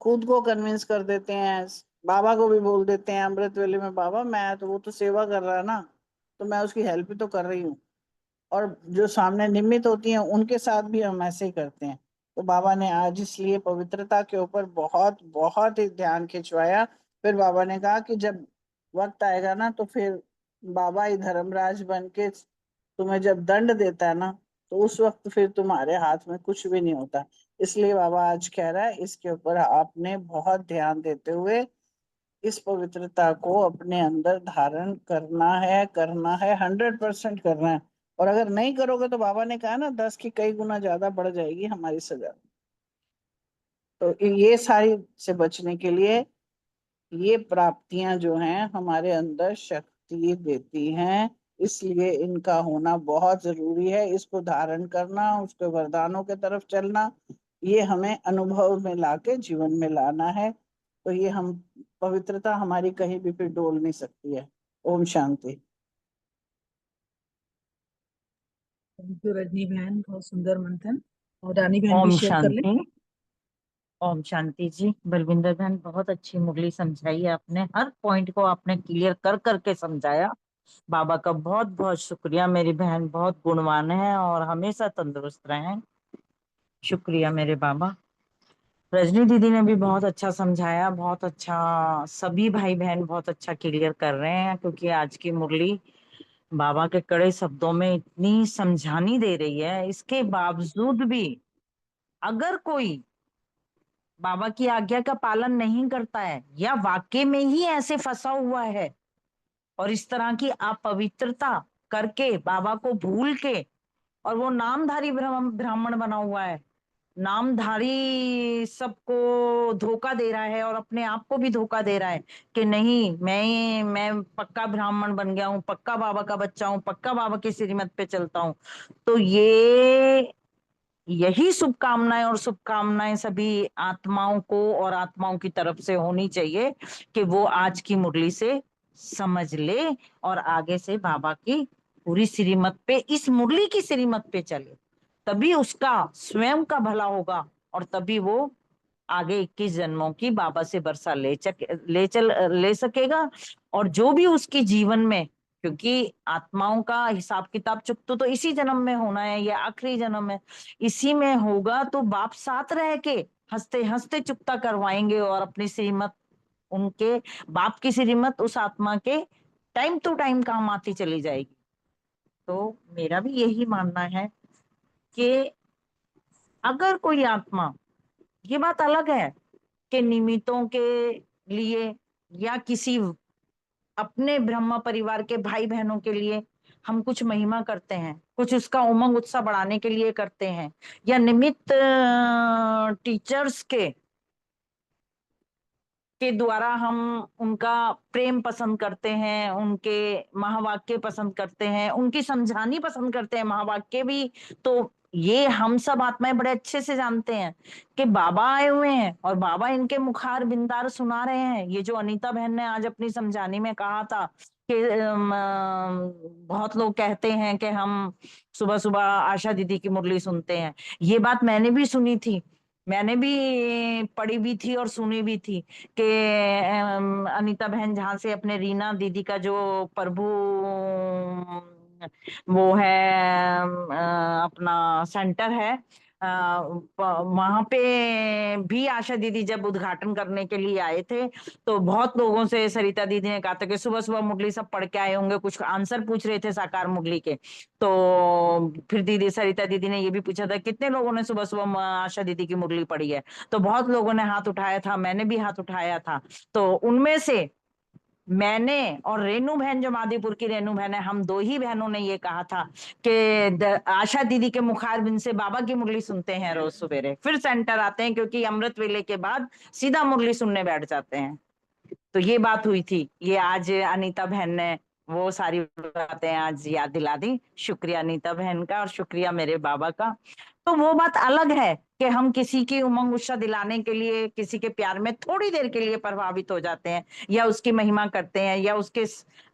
खुद को कन्विंस कर देते हैं, बाबा को भी बोल देते हैं अमृत वेले में, बाबा मैं तो, वो तो सेवा कर रहा है ना, तो मैं उसकी हेल्प ही तो कर रही हूँ। और जो सामने निमित्त होती हैं उनके साथ भी हम ऐसे ही करते हैं। तो बाबा ने आज इसलिए पवित्रता के ऊपर बहुत बहुत ही ध्यान खिंचवाया। फिर बाबा ने कहा कि जब वक्त आएगा ना तो फिर बाबा ही धर्मराज बन के तुम्हें जब दंड देता है ना, तो उस वक्त फिर तुम्हारे हाथ में कुछ भी नहीं होता। इसलिए बाबा आज कह रहा है इसके ऊपर आपने बहुत ध्यान देते हुए इस पवित्रता को अपने अंदर धारण करना है 100% करना है। और अगर नहीं करोगे तो बाबा ने कहा ना 10 की कई गुना ज्यादा बढ़ जाएगी हमारी सजा। तो ये सारी से बचने के लिए ये प्राप्तियां जो हैं हमारे अंदर शक्ति देती हैं, इसलिए इनका होना बहुत जरूरी है। इसको धारण करना, उसके वरदानों के तरफ चलना, ये हमें अनुभव में लाके जीवन में लाना है। तो ये हम, पवित्रता हमारी कहीं भी फिर डोल नहीं सकती है। ओम शांति। थैंक यू रजनी बहन, बहुत सुंदर मंथन। और रानी बहन भी ओम शेयर कर ले। शांति। ओम शांति जी। बलविंदर बहन बहुत अच्छी मुरली समझाई है आपने, हर पॉइंट को आपने क्लियर कर करके समझाया। बाबा का बहुत बहुत शुक्रिया। मेरी बहन बहुत गुणवान है और हमेशा तंदुरुस्त रहें। शुक्रिया मेरे बाबा। रजनी दीदी ने भी बहुत अच्छा समझाया, बहुत अच्छा। सभी भाई बहन बहुत अच्छा क्लियर कर रहे हैं, क्योंकि आज की मुरली बाबा के कड़े शब्दों में इतनी समझानी दे रही है। इसके बावजूद भी अगर कोई बाबा की आज्ञा का पालन नहीं करता है या वाकई में ही ऐसे फंसा हुआ है और इस तरह की अपवित्रता करके बाबा को भूल के, और वो नामधारी ब्राह्मण बना हुआ है, नामधारी सबको धोखा दे रहा है और अपने आप को भी धोखा दे रहा है कि नहीं मैं पक्का ब्राह्मण बन गया हूँ, पक्का बाबा का बच्चा हूँ, पक्का बाबा की श्रीमत पे चलता हूँ। तो यही शुभकामनाएं और शुभकामनाएं सभी आत्माओं को और आत्माओं की तरफ से होनी चाहिए कि वो आज की मुरली से समझ ले और आगे से बाबा की पूरी श्रीमत पे, इस मुरली की श्रीमत पे चले, तभी उसका स्वयं का भला होगा और तभी वो आगे 21 जन्मों की बाबा से वर्षा ले सकेगा। और जो भी उसके जीवन में, क्योंकि आत्माओं का हिसाब किताब चुकता तो इसी जन्म में होना है, ये आखिरी जन्म है, इसी में होगा, तो बाप साथ रह के हंसते हंसते चुकता करवाएंगे और अपनी श्रीमत, उनके बाप की श्रीमत उस आत्मा के टाइम टू टाइम काम आती चली जाएगी। तो मेरा भी यही मानना है कि अगर कोई आत्मा, ये बात अलग है कि निमित्तों के लिए या किसी अपने ब्रह्मा परिवार के भाई बहनों के लिए हम कुछ महिमा करते हैं, कुछ उसका उमंग उत्साह बढ़ाने के लिए करते हैं, या निमित्त टीचर्स के द्वारा हम उनका प्रेम पसंद करते हैं, उनके महावाक्य पसंद करते हैं, उनकी समझानी पसंद करते हैं महावाक्य भी। तो ये हम सब आत्माएं बड़े अच्छे से जानते हैं कि बाबा आए हुए हैं और बाबा इनके मुखार बिंदार सुना रहे हैं। ये जो अनीता बहन ने आज अपनी समझानी में कहा था कि बहुत लोग कहते हैं कि हम सुबह सुबह आशा दीदी की मुरली सुनते हैं, ये बात मैंने भी सुनी थी, मैंने भी पढ़ी भी थी और सुनी भी थी कि अनीता बहन जहाँ से अपने रीना दीदी का जो प्रभु वो है अपना सेंटर है, वहां पे भी आशा दीदी जब उद्घाटन करने के लिए आए थे तो बहुत लोगों से सरिता दीदी ने कहा था कि सुबह सुबह मुरली सब पढ़ के आए होंगे, कुछ आंसर पूछ रहे थे साकार मुरली के। तो फिर दीदी सरिता दीदी ने ये भी पूछा था कितने लोगों ने सुबह सुबह आशा दीदी की मुरली पढ़ी है, तो बहुत लोगों ने हाथ उठाया था, मैंने भी हाथ उठाया था। तो उनमें से मैंने और रेनू बहन, जो मादीपुर की रेनू बहन है, हम दो ही बहनों ने ये कहा था कि आशा दीदी के मुखारबिंद से बाबा की मुरली सुनते हैं रोज सवेरे, फिर सेंटर आते हैं क्योंकि अमृत वेले के बाद सीधा मुरली सुनने बैठ जाते हैं। तो ये बात हुई थी, ये आज अनीता बहन ने वो सारी बातें आज याद दिला दी। शुक्रिया अनीता बहन का और शुक्रिया मेरे बाबा का। तो वो बात अलग है कि हम किसी की उमंग उत्साह दिलाने के लिए, किसी के प्यार में थोड़ी देर के लिए प्रभावित हो जाते हैं या उसकी महिमा करते हैं या उसके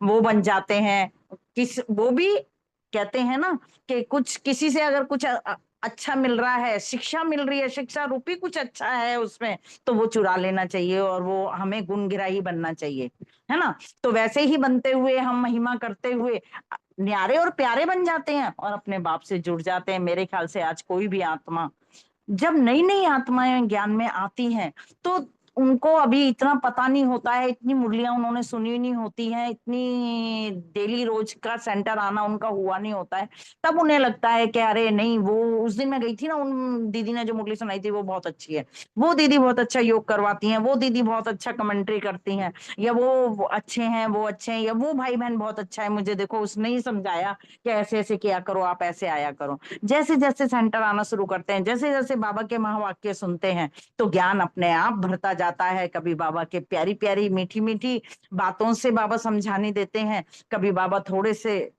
वो बन जाते हैं। वो भी कहते हैं ना कि कुछ किसी से अगर कुछ अच्छा मिल रहा है, शिक्षा मिल रही है, शिक्षा रूपी कुछ अच्छा है उसमें, तो वो चुरा लेना चाहिए और वो हमें गुणगिरा ही बनना चाहिए, है ना। तो वैसे ही बनते हुए हम महिमा करते हुए न्यारे और प्यारे बन जाते हैं और अपने बाप से जुड़ जाते हैं। मेरे ख्याल से आज कोई भी आत्मा, जब नई नई आत्माएं ज्ञान में आती हैं तो उनको अभी इतना पता नहीं होता है, इतनी मुरलियां उन्होंने सुनी नहीं होती हैं, इतनी डेली रोज का सेंटर आना उनका हुआ नहीं होता है, तब उन्हें लगता है कि अरे नहीं, वो उस दिन मैं गई थी ना, उन दीदी ने जो मुरली सुनाई थी वो बहुत अच्छी है, वो दीदी बहुत अच्छा योग करवाती हैं, वो दीदी बहुत अच्छा कमेंट्री करती हैं, या वो अच्छे हैं, वो अच्छे हैं, या वो भाई बहन बहुत अच्छा है, मुझे देखो उसने ही समझाया कि ऐसे ऐसे किया करो, आप ऐसे आया करो। जैसे जैसे सेंटर आना शुरू करते हैं, जैसे जैसे बाबा के महावाक्य सुनते हैं, तो ज्ञान अपने आप भरता जाता है। कभी बाबा के प्यारी प्यारी मीठी मीठी बातों से बाबा समझाने देते हैं, कभी बाबा थोड़े से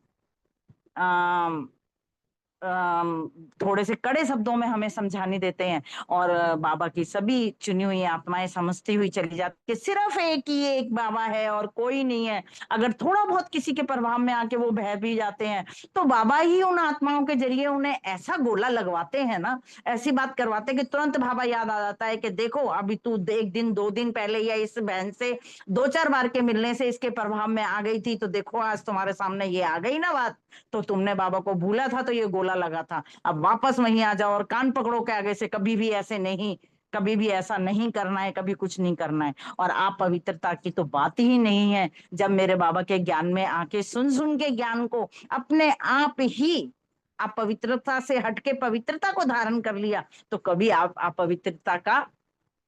कड़े शब्दों में हमें समझाने देते हैं और बाबा की सभी चुनी हुई आत्माएं समझती हुई चली जाती है सिर्फ एक ही एक बाबा है और कोई नहीं है। अगर थोड़ा बहुत किसी के प्रभाव में आके वो बह भी जाते हैं तो बाबा ही उन आत्माओं के जरिए उन्हें ऐसा गोला लगवाते हैं ना, ऐसी बात करवाते हैं कि तुरंत बाबा याद आ जाता है कि देखो अभी तू 1 दिन 2 दिन पहले या इस बहन से 2-4 बार के मिलने से इसके प्रभाव में आ गई थी, तो देखो आज तुम्हारे सामने ये आ गई ना बात, तो तुमने बाबा को भूला था तो ये गोला लगा था, अब वापस वहीं आ जाओ और कान पकड़ो के आगे से कभी भी ऐसे नहीं, कभी भी ऐसा नहीं करना है, कभी कुछ नहीं करना है। और आप पवित्रता की तो बात ही नहीं है। जब मेरे बाबा के ज्ञान में आके सुन सुन के ज्ञान को अपने आप ही आप पवित्रता से हटके पवित्रता को धारण कर लिया, तो कभी आप अपवित्रता का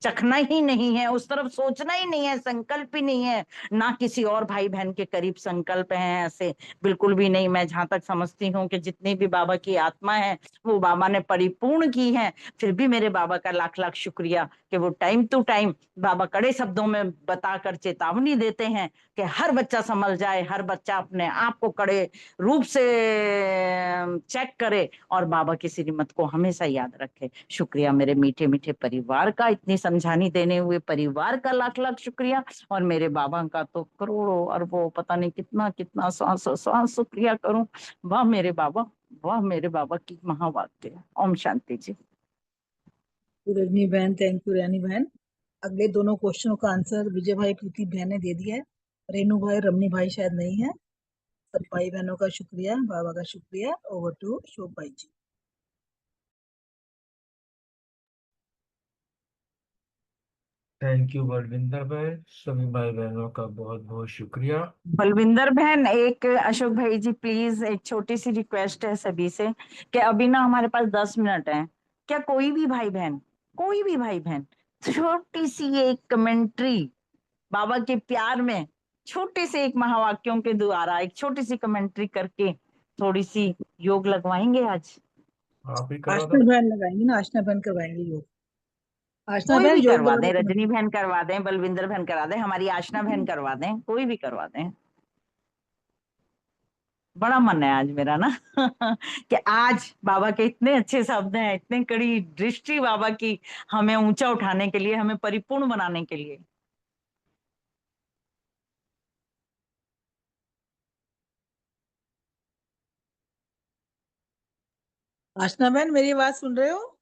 चखना ही नहीं है, उस तरफ सोचना ही नहीं है, संकल्प ही नहीं है, ना किसी और भाई बहन के करीब संकल्प है ऐसे, बिल्कुल भी नहीं। मैं जहां तक समझती हूँ कि जितनी भी बाबा की आत्मा है वो बाबा ने परिपूर्ण की है। फिर भी मेरे बाबा का लाख लाख शुक्रिया कि वो टाइम टू टाइम बाबा कड़े शब्दों में बताकर चेतावनी देते हैं कि हर बच्चा संभल जाए, हर बच्चा अपने आप को कड़े रूप से चेक करे और बाबा की श्रीमत को हमेशा याद रखे। शुक्रिया मेरे मीठे मीठे परिवार का, इतनी समझानी देने हुए परिवार का लाख लाख शुक्रिया, और मेरे बाबा का तो करोड़ों अरबों पता नहीं कितना कितना सांसों सांस शुक्रिया करूं। वाह मेरे बाबा, वाह मेरे बाबा की महावाक्य। ओम शांति जी। रजनी बहन, थैंक यू रानी बहन। अगले दोनों क्वेश्चनों का आंसर विजय भाई प्रीति बहन ने दे दिया है। रेनू भाई रमनी भाई शायद नहीं है। सब भाई बहनों का शुक्रिया, बाबा का शुक्रिया। ओवर टू शोभ भाई जी। थैंक यू बलविंदर भाई, सभी भाई बहनों का बहुत बहुत शुक्रिया। बलविंदर बहन, एक अशोक भाई जी प्लीज, एक छोटी सी रिक्वेस्ट है सभी से कि अभी ना हमारे पास 10 मिनट है, क्या कोई भी भाई बहन, कोई भी भाई बहन छोटी सी एक कमेंट्री बाबा के प्यार में, छोटे से एक महावाक्यों के द्वारा एक छोटी सी कमेंट्री करके थोड़ी सी योग लगवाएंगे आज? आप ही करा आशना दो। बहन लगाएंगी ना, आशना बहन करवाएंगे योग। आशना कोई बहन भी योग करवा बोलो दें, तो। रजनी बहन करवा दें, बलविंदर बहन करा दें, हमारी आशना बहन करवा दें, कोई भी करवा दें। बड़ा मन है आज मेरा ना कि आज बाबा के इतने अच्छे शब्द हैं, इतने कड़ी दृष्टि बाबा की हमें ऊंचा उठाने के लिए, हमें परिपूर्ण बनाने के लिए। आशना बहन मेरी आवाज सुन रहे हो?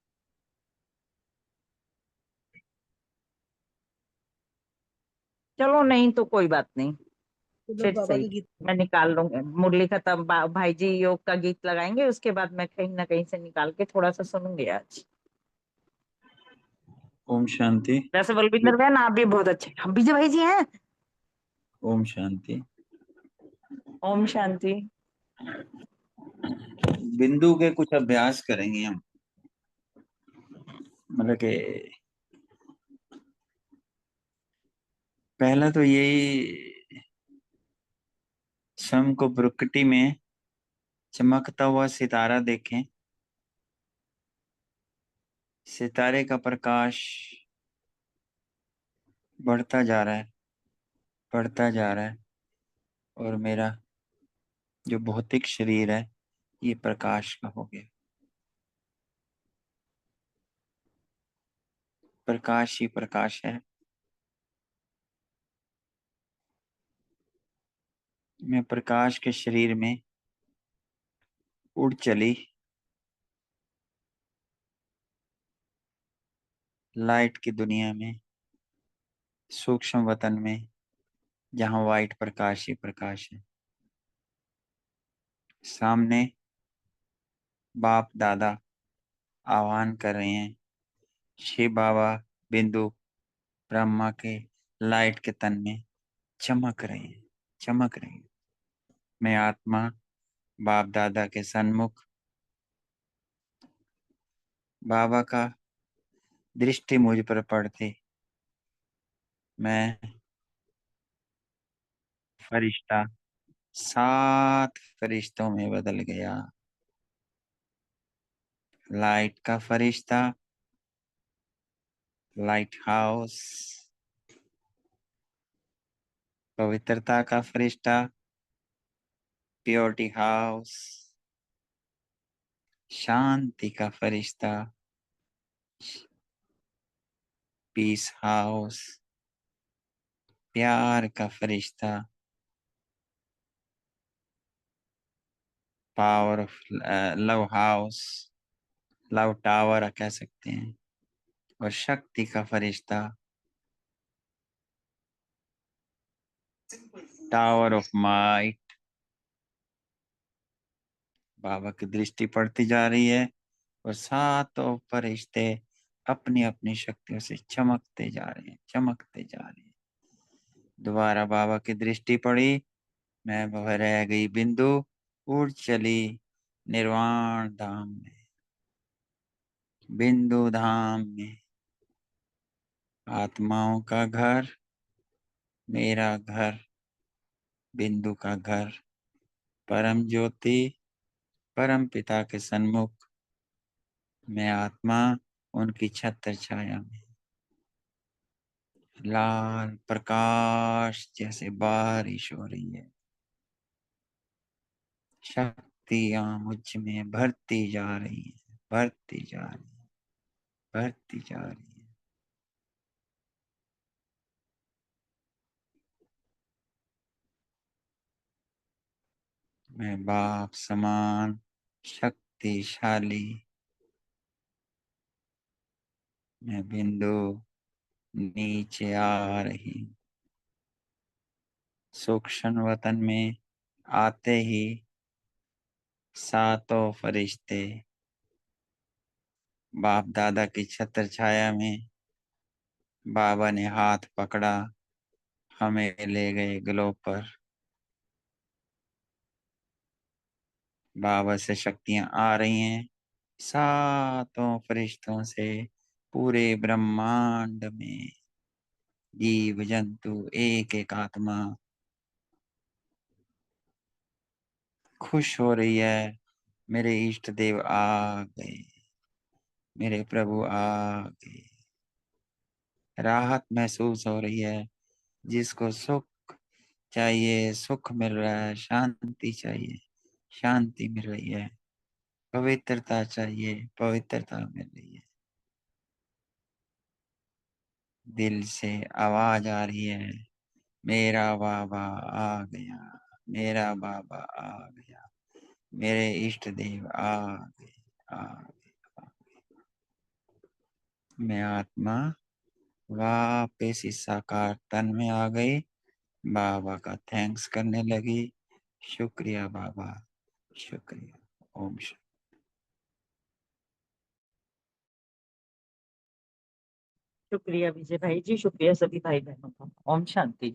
चलो नहीं तो कोई बात नहीं, चलो फिर बाबा सही, के गीत। मैं निकाल लूंगी मुरली खत्म, भाई जी योग का गीत लगाएंगे, उसके बाद मैं कहीं ना कहीं से निकाल के थोड़ा सा सुनूंगी आज। ओम शांति। वैसे बलविंदर बहन आप भी बहुत अच्छे, हम विजय भाई जी हैं। ओम शांति। ओम शांति। बिंदु के कुछ अभ्यास करेंगे हम, मतलब कि पहला तो यही, शाम को प्रकृति में चमकता हुआ सितारा देखें। सितारे का प्रकाश बढ़ता जा रहा है, बढ़ता जा रहा है, और मेरा जो भौतिक शरीर है ये प्रकाश का हो गया। प्रकाश ही प्रकाश है। मैं प्रकाश के शरीर में उड़ चली, लाइट की दुनिया में, सूक्ष्म वतन में, जहां वाइट प्रकाश ही प्रकाश है। सामने बाप दादा आह्वान कर रहे हैं, शिव बाबा बिंदु ब्रह्मा के लाइट के तन में चमक रहे हैं, चमक रहे हैं। मैं आत्मा बाप दादा के सन्मुख, बाबा का दृष्टि मुझ पर पड़ती, मैं फरिश्ता 7 फरिश्तों में बदल गया। लाइट का फरिश्ता, लाइट हाउस, पवित्रता का फरिश्ता, प्योरिटी हाउस, शांति का फरिश्ता, पीस हाउस, प्यार का फरिश्ता, power of love house, love tower कह सकते हैं, और शक्ति का फरिश्ता, टावर ऑफ माइट। बाबा की दृष्टि पड़ती जा रही है और 7 फरिश्ते अपनी अपनी शक्तियों से चमकते जा रहे हैं, चमकते जा रहे हैं। दोबारा बाबा की दृष्टि पड़ी, मैं वह रह गई बिंदु, उड़ चली निर्वाण धाम में, बिंदु धाम में। आत्माओं का घर, मेरा घर, बिंदु का घर, परम ज्योति, परम पिता के सन्मुख मैं आत्मा उनकी छत्र छाया में लाल प्रकाश जैसे बारिश हो रही है। शक्तियां मुझ में भरती जा रही है, भरती जा रही है, भरती जा रही है। मैं बाप समान शक्तिशाली, मैं बिंदु नीचे आ रही हूँ। सूक्ष्म वतन में आते ही सातों फरिश्ते बाप दादा की छत्र छाया में बाबा ने हाथ पकड़ा, हमें ले गए ग्लोब पर। बाबा से शक्तियां आ रही हैं, सातों फरिश्तों से पूरे ब्रह्मांड में जीव जंतु एक एक आत्मा खुश हो रही है। मेरे इष्ट देव आ गए, मेरे प्रभु आ गए। राहत महसूस हो रही है। जिसको सुख चाहिए सुख मिल रहा है, शांति चाहिए शांति मिल रही है, पवित्रता चाहिए पवित्रता मिल रही है। दिल से आवाज आ रही है, मेरा बाबा आ गया, मेरा बाबा आ गया, मेरे इष्ट देव आ गए, आ गए, आ गए। मैं आत्मा वापस इस साकार तन में आ गई। बाबा का थैंक्स करने लगी। शुक्रिया बाबा, शुक्रिया। ओम शांति। शुक्रिया विजय भाई जी, शुक्रिया सभी भाई बहनों का। ओम शांति।